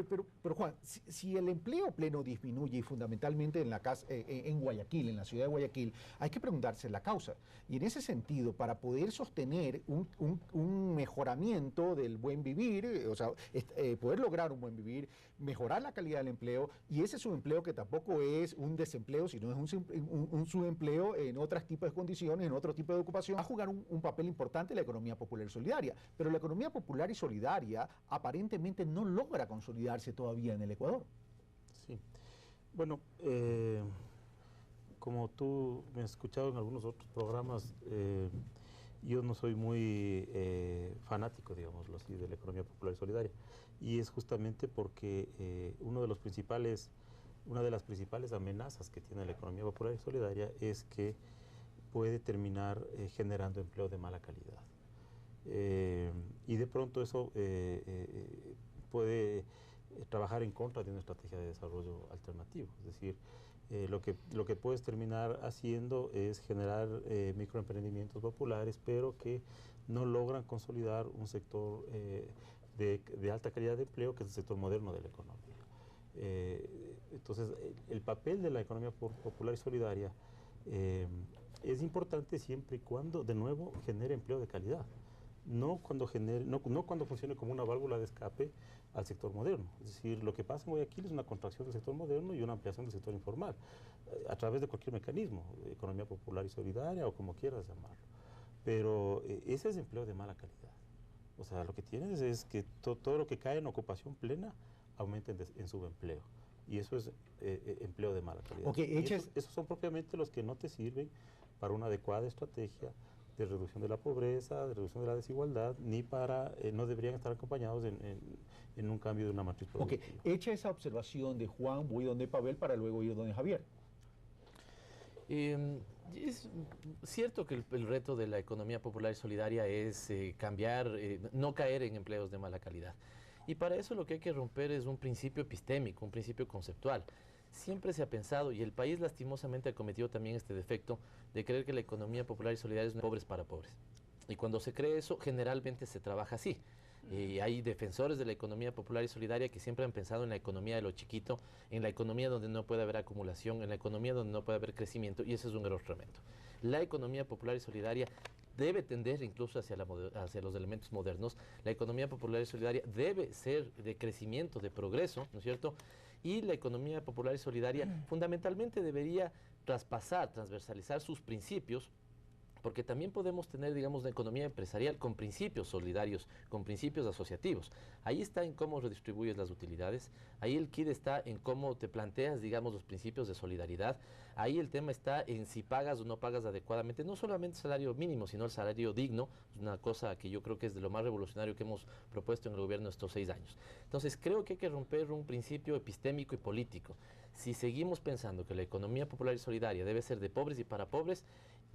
Pero Juan, si el empleo pleno disminuye, y fundamentalmente en Guayaquil, en la ciudad de Guayaquil, hay que preguntarse la causa. Y en ese sentido, para poder sostener un mejoramiento del buen vivir, o sea, poder lograr un buen vivir, mejorar la calidad del empleo, y ese subempleo que tampoco es un desempleo, sino es un subempleo en otros tipos de condiciones, en otro tipo de ocupación, va a jugar un papel importante la economía popular y solidaria. Pero la economía popular y solidaria aparentemente no logra consolidarse todavía en el Ecuador. Sí. Bueno, como tú me has escuchado en algunos otros programas, yo no soy muy fanático, digámoslo así, de la economía popular y solidaria. Y es justamente porque una de las principales amenazas que tiene la economía popular y solidaria es que puede terminar generando empleo de mala calidad. Y de pronto eso puede trabajar en contra de una estrategia de desarrollo alternativo. Es decir, lo que puedes terminar haciendo es generar microemprendimientos populares, pero que no logran consolidar un sector de alta calidad de empleo, que es el sector moderno de la economía. Entonces, el papel de la economía popular y solidaria es importante siempre y cuando, de nuevo, genere empleo de calidad. No cuando funcione como una válvula de escape al sector moderno. Es decir, lo que pasa en Guayaquil es una contracción del sector moderno y una ampliación del sector informal, a través de cualquier mecanismo, economía popular y solidaria o como quieras llamarlo. Pero ese es empleo de mala calidad. O sea, lo que tienes es que todo lo que cae en ocupación plena aumenta en subempleo. Y eso es empleo de mala calidad. Okay, esos son propiamente los que no te sirven para una adecuada estrategia de reducción de la pobreza, de reducción de la desigualdad, ni para, no deberían estar acompañados en un cambio de una matriz productiva. Ok, hecha esa observación de Juan, voy donde Pavel para luego ir donde Javier. Es cierto que el reto de la economía popular y solidaria es cambiar, no caer en empleos de mala calidad. Y para eso lo que hay que romper es un principio epistémico, un principio conceptual. Siempre se ha pensado, y el país lastimosamente ha cometido también este defecto, de creer que la economía popular y solidaria es de pobres para pobres. Y cuando se cree eso, generalmente se trabaja así. Hay defensores de la economía popular y solidaria que siempre han pensado en la economía de lo chiquito, en la economía donde no puede haber acumulación, en la economía donde no puede haber crecimiento, y ese es un error tremendo. La economía popular y solidaria debe tender incluso hacia los elementos modernos. La economía popular y solidaria debe ser de crecimiento, de progreso, ¿no es cierto? Y la economía popular y solidaria fundamentalmente debería transversalizar sus principios, porque también podemos tener, digamos, una economía empresarial con principios solidarios, con principios asociativos. Ahí está en cómo redistribuyes las utilidades, ahí el quid está en cómo te planteas, digamos, los principios de solidaridad, ahí el tema está en si pagas o no pagas adecuadamente, no solamente el salario mínimo, sino el salario digno, una cosa que yo creo que es de lo más revolucionario que hemos propuesto en el gobierno estos 6 años. Entonces, creo que hay que romper un principio epistémico y político. Si seguimos pensando que la economía popular y solidaria debe ser de pobres y para pobres,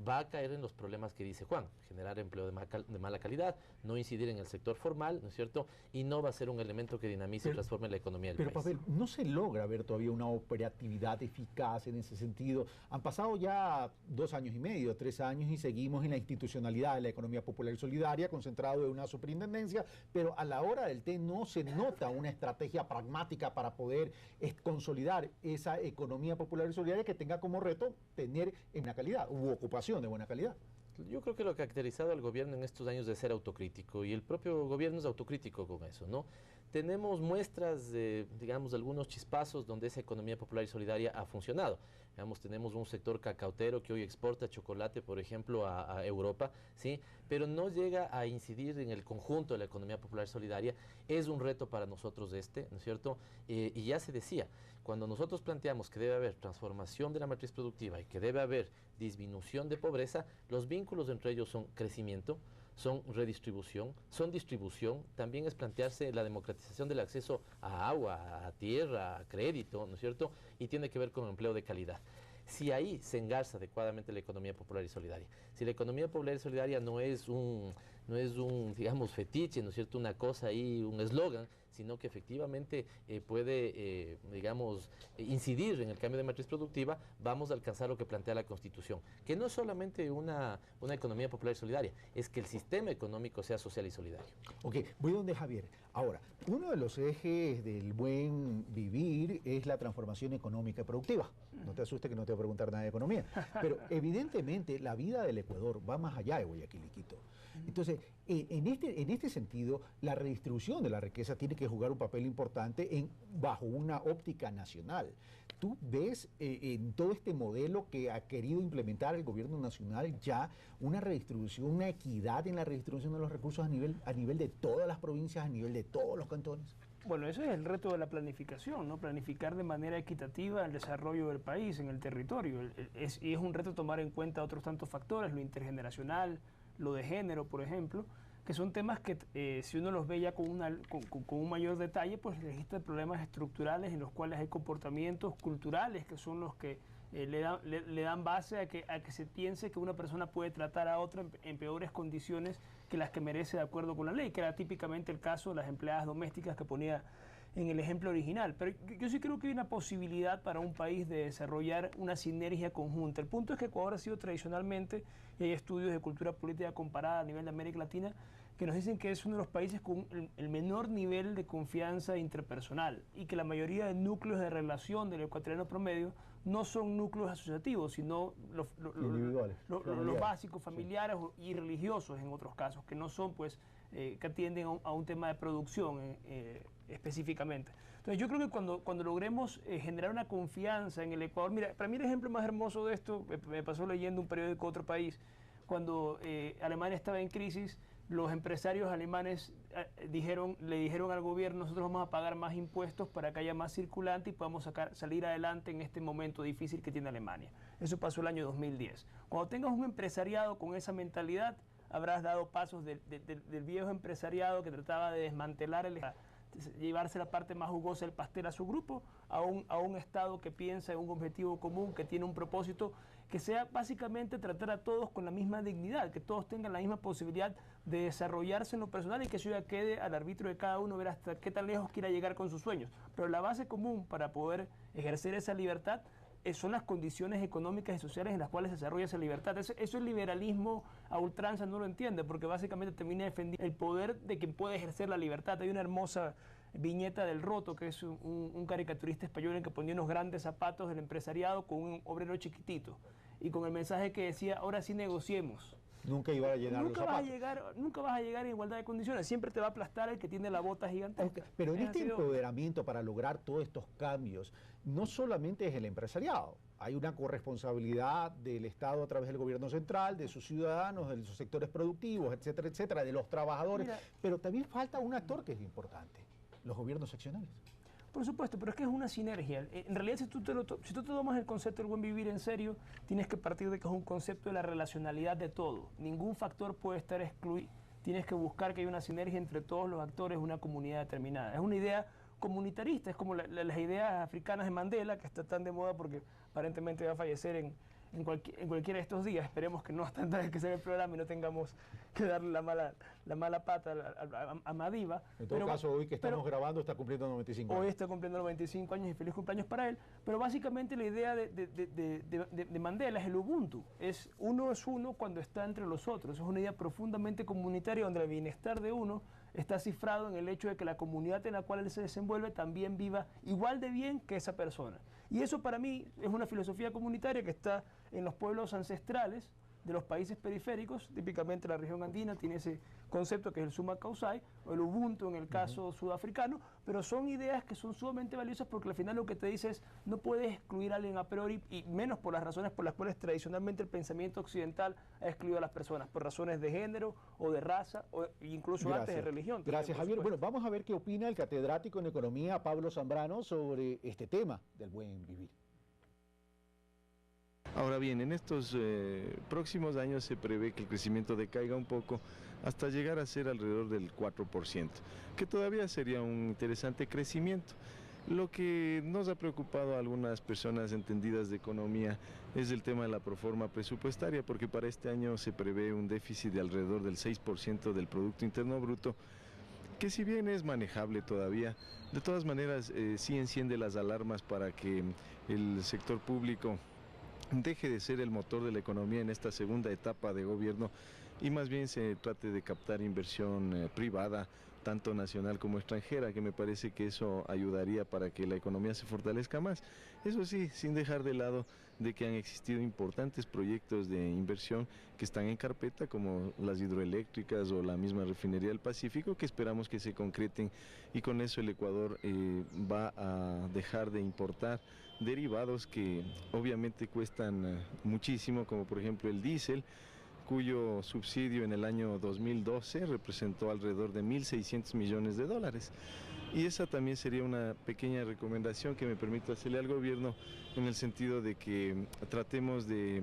va a caer en los problemas que dice Juan, generar empleo de mala calidad, no incidir en el sector formal, ¿no es cierto? Y no va a ser un elemento que dinamice y transforme la economía del país. Pero, Pavel, no se logra ver todavía una operatividad eficaz en ese sentido. Han pasado ya 2 años y medio, 3 años, y seguimos en la institucionalidad de la economía popular y solidaria, concentrado en una superintendencia, pero a la hora del té no se nota una estrategia pragmática para poder consolidar esa economía popular y solidaria que tenga como reto tener una calidad, u ocupación de buena calidad. Yo creo que lo que ha caracterizado al gobierno en estos años de ser autocrítico, y el propio gobierno es autocrítico con eso, ¿no? Tenemos muestras de, digamos, algunos chispazos donde esa economía popular y solidaria ha funcionado. Digamos, tenemos un sector cacautero que hoy exporta chocolate, por ejemplo, a Europa, ¿sí? Pero no llega a incidir en el conjunto de la economía popular y solidaria. Es un reto para nosotros ¿no es cierto? Y ya se decía, cuando nosotros planteamos que debe haber transformación de la matriz productiva y que debe haber disminución de pobreza, los vínculos entre ellos son crecimiento, son redistribución, son distribución, también es plantearse la democratización del acceso a agua, a tierra, a crédito, ¿no es cierto? Y tiene que ver con empleo de calidad. Si ahí se engarza adecuadamente la economía popular y solidaria, si la economía popular y solidaria no es un, digamos, fetiche, ¿no es cierto?, una cosa ahí, un eslogan, sino que efectivamente puede, digamos, incidir en el cambio de matriz productiva, vamos a alcanzar lo que plantea la Constitución, que no es solamente una economía popular y solidaria, es que el sistema económico sea social y solidario. Ok, voy donde Javier. Ahora, uno de los ejes del buen vivir es la transformación económica y productiva. No te asustes que no te voy a preguntar nada de economía, pero evidentemente la vida del Ecuador va más allá de Guayaquil y Quito. Entonces, en este sentido, la redistribución de la riqueza tiene que jugar un papel importante bajo una óptica nacional. ¿Tú ves en todo este modelo que ha querido implementar el gobierno nacional ya una redistribución, una equidad en la redistribución de los recursos a nivel de todas las provincias, a nivel de todos los cantones? Bueno, eso es el reto de la planificación, ¿no? Planificar de manera equitativa el desarrollo del país en el territorio. Y es un reto tomar en cuenta otros tantos factores, lo intergeneracional, lo de género, por ejemplo, que son temas que si uno los ve ya con un mayor detalle, pues registran problemas estructurales en los cuales hay comportamientos culturales que son los que le dan base a que se piense que una persona puede tratar a otra en peores condiciones que las que merece de acuerdo con la ley, que era típicamente el caso de las empleadas domésticas que ponía en el ejemplo original. Pero yo sí creo que hay una posibilidad para un país de desarrollar una sinergia conjunta. El punto es que Ecuador ha sido tradicionalmente, y hay estudios de cultura política comparada a nivel de América Latina, que nos dicen que es uno de los países con el menor nivel de confianza interpersonal y que la mayoría de núcleos de relación del ecuatoriano promedio no son núcleos asociativos, sino los básicos, familiares y religiosos en otros casos, que no son, pues, que atienden a un tema de producción específicamente. Entonces yo creo que cuando logremos generar una confianza en el Ecuador, mira, para mí el ejemplo más hermoso de esto, me pasó leyendo un periódico de otro país, cuando Alemania estaba en crisis, los empresarios alemanes le dijeron al gobierno, nosotros vamos a pagar más impuestos para que haya más circulante y podamos salir adelante en este momento difícil que tiene Alemania. Eso pasó el año 2010. Cuando tengas un empresariado con esa mentalidad, habrás dado pasos del viejo empresariado que trataba de desmantelar llevarse la parte más jugosa del pastel a su grupo, a un Estado que piensa en un objetivo común, que tiene un propósito, que sea básicamente tratar a todos con la misma dignidad, que todos tengan la misma posibilidad de desarrollarse en lo personal y que eso ya quede al arbitrio de cada uno ver hasta qué tan lejos quiera llegar con sus sueños. Pero la base común para poder ejercer esa libertad son las condiciones económicas y sociales en las cuales se desarrolla esa libertad. Eso el liberalismo a ultranza no lo entiende, porque básicamente termina defendiendo el poder de quien puede ejercer la libertad. Hay una hermosa viñeta del Roto, que es un caricaturista español en que ponía unos grandes zapatos del empresariado con un obrero chiquitito y con el mensaje que decía, ahora sí negociemos. Nunca iba a llenar los zapatos. Nunca vas a llegar en igualdad de condiciones, siempre te va a aplastar el que tiene la bota gigantesca. Okay, pero en este empoderamiento para lograr todos estos cambios, no solamente es el empresariado, hay una corresponsabilidad del Estado a través del gobierno central, de sus ciudadanos, de sus sectores productivos, etcétera, etcétera, de los trabajadores, pero también falta un actor que es importante, los gobiernos seccionales. Por supuesto, pero es que es una sinergia. En realidad, si tú te tomas el concepto del buen vivir en serio, tienes que partir de que es un concepto de la relacionalidad de todo. Ningún factor puede estar excluido. Tienes que buscar que haya una sinergia entre todos los actores de una comunidad determinada. Es una idea comunitarista, es como las ideas africanas de Mandela, que está tan de moda porque aparentemente va a fallecer en cualquiera de estos días. Esperemos que no hasta antes de que se vea el programa y no tengamos que darle la mala pata a Madiba. En todo caso, hoy que estamos grabando está cumpliendo 95 años. Hoy está cumpliendo 95 años y feliz cumpleaños para él. Pero básicamente la idea de Mandela es el Ubuntu. Uno es uno cuando está entre los otros. Es una idea profundamente comunitaria donde el bienestar de uno está cifrado en el hecho de que la comunidad en la cual él se desenvuelve también viva igual de bien que esa persona. Y eso para mí es una filosofía comunitaria que está en los pueblos ancestrales de los países periféricos, típicamente la región andina tiene ese concepto que es el summa causai, o el ubuntu en el caso sudafricano, pero son ideas que son sumamente valiosas porque al final lo que te dice es no puedes excluir a alguien a priori, y menos por las razones por las cuales tradicionalmente el pensamiento occidental ha excluido a las personas, por razones de género o de raza, o incluso antes de religión. Gracias, Javier. Bueno, vamos a ver qué opina el catedrático en economía Pablo Zambrano sobre este tema del buen vivir. Ahora bien, en estos próximos años se prevé que el crecimiento decaiga un poco hasta llegar a ser alrededor del 4%, que todavía sería un interesante crecimiento. Lo que nos ha preocupado a algunas personas entendidas de economía es el tema de la proforma presupuestaria, porque para este año se prevé un déficit de alrededor del 6% del Producto Interno Bruto, que si bien es manejable todavía, de todas maneras sí enciende las alarmas para que el sector público deje de ser el motor de la economía en esta segunda etapa de gobierno y más bien se trate de captar inversión privada, tanto nacional como extranjera, que me parece que eso ayudaría para que la economía se fortalezca más. Eso sí, sin dejar de lado de que han existido importantes proyectos de inversión que están en carpeta, como las hidroeléctricas o la misma refinería del Pacífico, que esperamos que se concreten y con eso el Ecuador va a dejar de importar derivados que obviamente cuestan muchísimo, como por ejemplo el diésel, cuyo subsidio en el año 2012 representó alrededor de 1.600 millones de dólares. Y esa también sería una pequeña recomendación que me permito hacerle al gobierno en el sentido de que tratemos de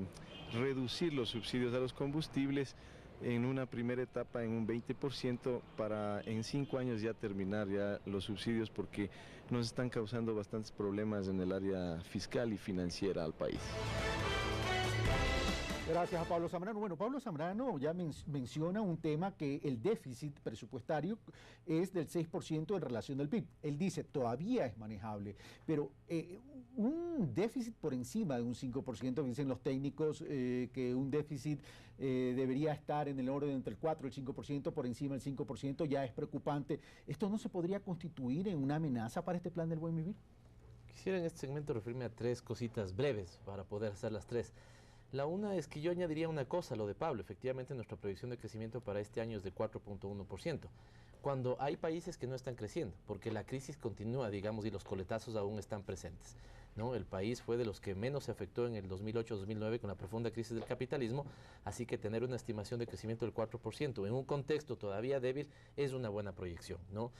reducir los subsidios a los combustibles en una primera etapa en un 20% para en 5 años ya terminar ya los subsidios, porque nos están causando bastantes problemas en el área fiscal y financiera al país. Gracias a Pablo Zambrano. Bueno, Pablo Zambrano ya menciona un tema, que el déficit presupuestario es del 6% en relación al PIB. Él dice, todavía es manejable, pero un déficit por encima de un 5%, dicen los técnicos que un déficit debería estar en el orden entre el 4 y el 5%, por encima del 5% ya es preocupante. ¿Esto no se podría constituir en una amenaza para este plan del buen vivir? Quisiera en este segmento referirme a 3 cositas breves para poder hacer las 3. La una es que yo añadiría una cosa, lo de Pablo. Efectivamente, nuestra proyección de crecimiento para este año es de 4.1%, cuando hay países que no están creciendo, porque la crisis continúa, digamos, y los coletazos aún están presentes, ¿no? El país fue de los que menos se afectó en el 2008-2009 con la profunda crisis del capitalismo, así que tener una estimación de crecimiento del 4% en un contexto todavía débil es una buena proyección, ¿no?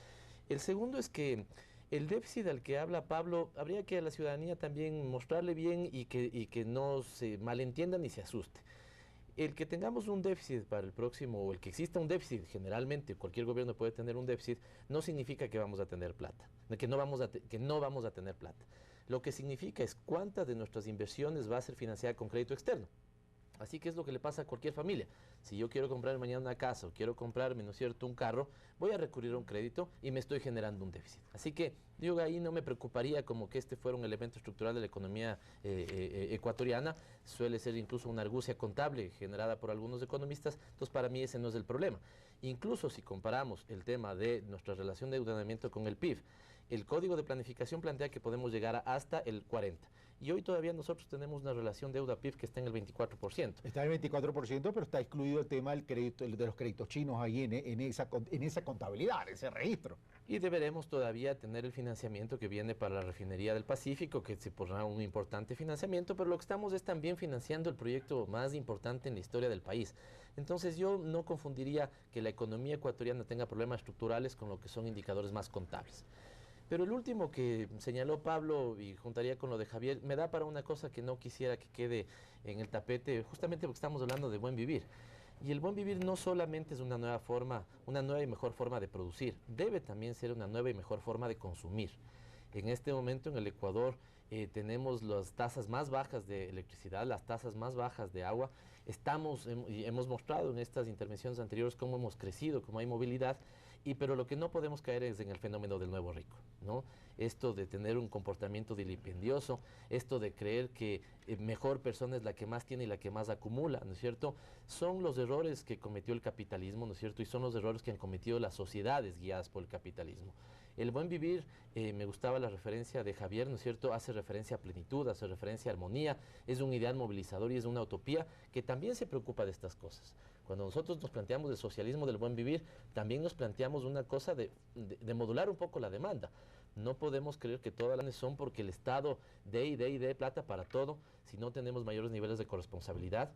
El segundo es que el déficit al que habla Pablo, habría que a la ciudadanía también mostrarle bien y que no se malentienda ni se asuste. El que tengamos un déficit para el próximo, o el que exista un déficit, generalmente cualquier gobierno puede tener un déficit, no significa que vamos a tener plata, que no vamos a tener plata. Lo que significa es cuántas de nuestras inversiones va a ser financiada con crédito externo. Así que es lo que le pasa a cualquier familia. Si yo quiero comprar mañana una casa o quiero comprarme, ¿no es cierto?, un carro, voy a recurrir a un crédito y me estoy generando un déficit. Así que yo ahí no me preocuparía como que este fuera un elemento estructural de la economía ecuatoriana. Suele ser incluso una argucia contable generada por algunos economistas. Entonces, para mí ese no es el problema. Incluso si comparamos el tema de nuestra relación de endeudamiento con el PIB, el Código de Planificación plantea que podemos llegar hasta el 40%. Y hoy todavía nosotros tenemos una relación deuda-PIB que está en el 24%. Está en el 24%, pero está excluido el tema del crédito, de los créditos chinos ahí en esa contabilidad, en ese registro. Y deberemos todavía tener el financiamiento que viene para la refinería del Pacífico, que se pondrá un importante financiamiento, pero lo que estamos es también financiando el proyecto más importante en la historia del país. Entonces yo no confundiría que la economía ecuatoriana tenga problemas estructurales con lo que son indicadores más contables. Pero el último que señaló Pablo, y juntaría con lo de Javier, me da para una cosa que no quisiera que quede en el tapete, justamente porque estamos hablando de buen vivir. Y el buen vivir no solamente es una nueva y mejor forma de producir, debe también ser una nueva y mejor forma de consumir. En este momento en el Ecuador tenemos las tasas más bajas de electricidad, las tasas más bajas de agua. Hemos mostrado en estas intervenciones anteriores cómo hemos crecido, cómo hay movilidad, pero lo que no podemos caer es en el fenómeno del nuevo rico, ¿no? esto de tener un comportamiento dilipendioso, esto de creer que mejor persona es la que más tiene y la que más acumula, ¿no es cierto? Son los errores que cometió el capitalismo, ¿no es cierto? Y son los errores que han cometido las sociedades guiadas por el capitalismo. El buen vivir, me gustaba la referencia de Javier, ¿no es cierto? Hace referencia a plenitud, hace referencia a armonía, es un ideal movilizador y es una utopía que también se preocupa de estas cosas. Cuando nosotros nos planteamos el socialismo del buen vivir, también nos planteamos una cosa de modular un poco la demanda. No podemos creer que todas las son porque el Estado dé plata para todo, si no tenemos mayores niveles de corresponsabilidad,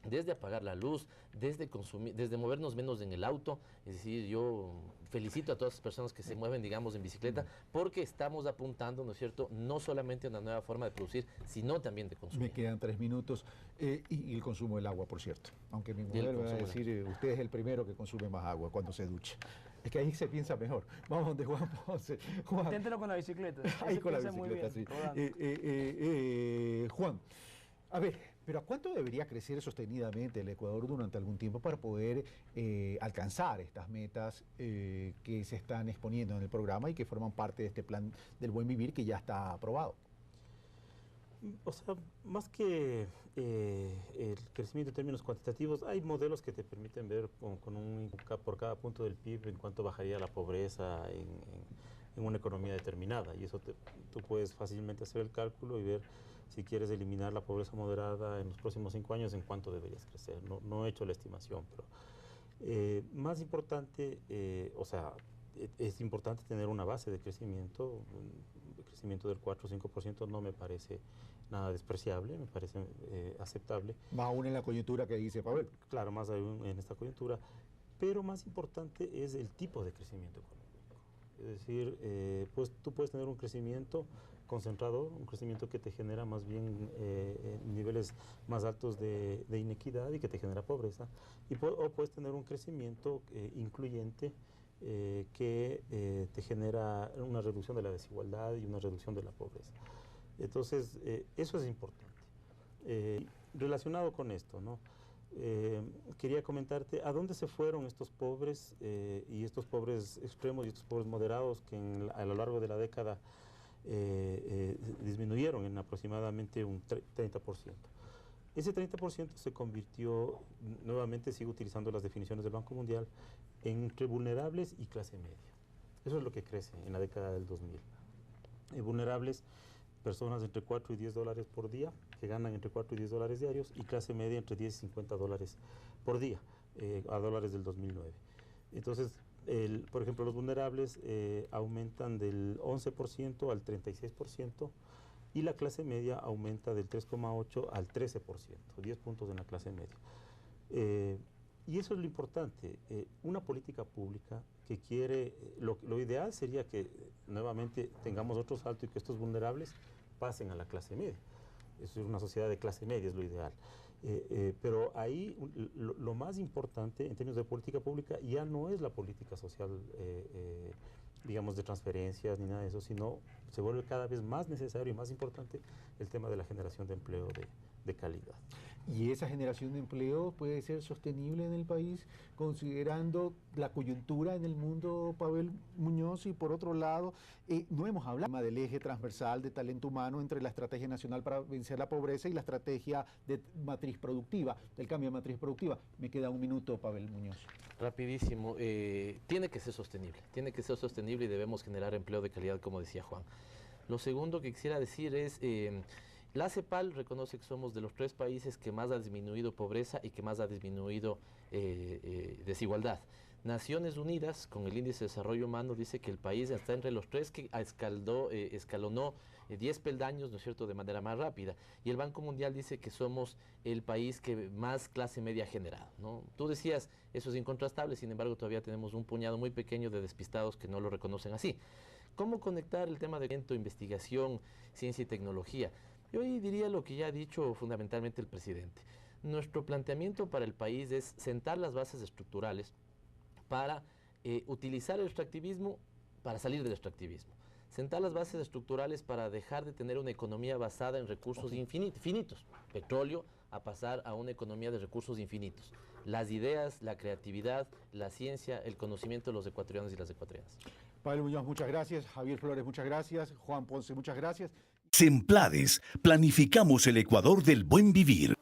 desde apagar la luz, desde consumir, desde movernos menos en el auto. Es decir, yo felicito a todas las personas que se mueven, digamos, en bicicleta, porque estamos apuntando, ¿no es cierto?, no solamente a una nueva forma de producir, sino también de consumir. Me quedan 3 minutos. Y el consumo del agua, por cierto. Aunque mi mujer va a decir, usted es el primero que consume más agua cuando se ducha. Es que ahí se piensa mejor. Vamos donde Juan Ponce. Inténtelo con la bicicleta. Ahí con la bicicleta, sí. Juan, a ver, pero ¿a cuánto debería crecer sostenidamente el Ecuador durante algún tiempo para poder alcanzar estas metas que se están exponiendo en el programa y que forman parte de este plan del buen vivir que ya está aprobado? O sea, más que el crecimiento en términos cuantitativos, hay modelos que te permiten ver por cada punto del PIB en cuánto bajaría la pobreza en una economía determinada. Y eso tú puedes fácilmente hacer el cálculo y ver si quieres eliminar la pobreza moderada en los próximos 5 años, en cuánto deberías crecer. No he hecho la estimación, pero más importante, o sea, es importante tener una base de crecimiento. El crecimiento del 4 o 5% no me parece nada despreciable, me parece aceptable. Más aún en la coyuntura que dice Pavel. Claro, más aún en esta coyuntura, pero más importante es el tipo de crecimiento económico. Es decir, pues tú puedes tener un crecimiento concentrado, un crecimiento que te genera más bien niveles más altos de inequidad y que te genera pobreza, o puedes tener un crecimiento incluyente que te genera una reducción de la desigualdad y una reducción de la pobreza. Entonces, eso es importante. Relacionado con esto, ¿no? Quería comentarte a dónde se fueron estos pobres y estos pobres extremos y estos pobres moderados que a lo largo de la década disminuyeron en aproximadamente un 30%. Ese 30% se convirtió, nuevamente sigo utilizando las definiciones del Banco Mundial, entre vulnerables y clase media. Eso es lo que crece en la década del 2000. Vulnerables, personas entre 4 y 10 dólares por día, que ganan entre 4 y 10 dólares diarios, y clase media entre 10 y 50 dólares por día, a dólares del 2009. Entonces, por ejemplo, los vulnerables aumentan del 11% al 36%, y la clase media aumenta del 3,8 al 13%, 10 puntos en la clase media. Y eso es lo importante, una política pública que quiere, lo ideal sería que nuevamente tengamos otro salto y que estos vulnerables pasen a la clase media. Eso es una sociedad de clase media, es lo ideal. Pero ahí lo más importante en términos de política pública ya no es la política social, digamos, de transferencias ni nada de eso, sino se vuelve cada vez más necesario y más importante el tema de la generación de empleo de calidad. ¿Y esa generación de empleo puede ser sostenible en el país, considerando la coyuntura en el mundo, Pavel Muñoz? Y por otro lado, no hemos hablado del eje transversal de talento humano entre la Estrategia Nacional para Vencer la Pobreza y la Estrategia de Matriz Productiva, del cambio de matriz productiva. Me queda un minuto, Pavel Muñoz. Rapidísimo. Tiene que ser sostenible y debemos generar empleo de calidad, como decía Juan. Lo segundo que quisiera decir es... la CEPAL reconoce que somos de los 3 países que más ha disminuido pobreza y que más ha disminuido desigualdad. Naciones Unidas, con el Índice de Desarrollo Humano, dice que el país está entre los 3 que escalonó 10 peldaños, ¿no es cierto?, de manera más rápida. Y el Banco Mundial dice que somos el país que más clase media ha generado, ¿no? Tú decías, eso es incontrastable, sin embargo, todavía tenemos un puñado muy pequeño de despistados que no lo reconocen así. ¿Cómo conectar el tema de investigación, ciencia y tecnología? Yo ahí diría lo que ya ha dicho fundamentalmente el presidente. Nuestro planteamiento para el país es sentar las bases estructurales para utilizar el extractivismo para salir del extractivismo. Sentar las bases estructurales para dejar de tener una economía basada en recursos finitos, petróleo, a pasar a una economía de recursos infinitos. Las ideas, la creatividad, la ciencia, el conocimiento de los ecuatorianos y las ecuatorianas. Pablo Muñoz, muchas gracias. Javier Flores, muchas gracias. Juan Ponce, muchas gracias. Semplades, planificamos el Ecuador del buen vivir.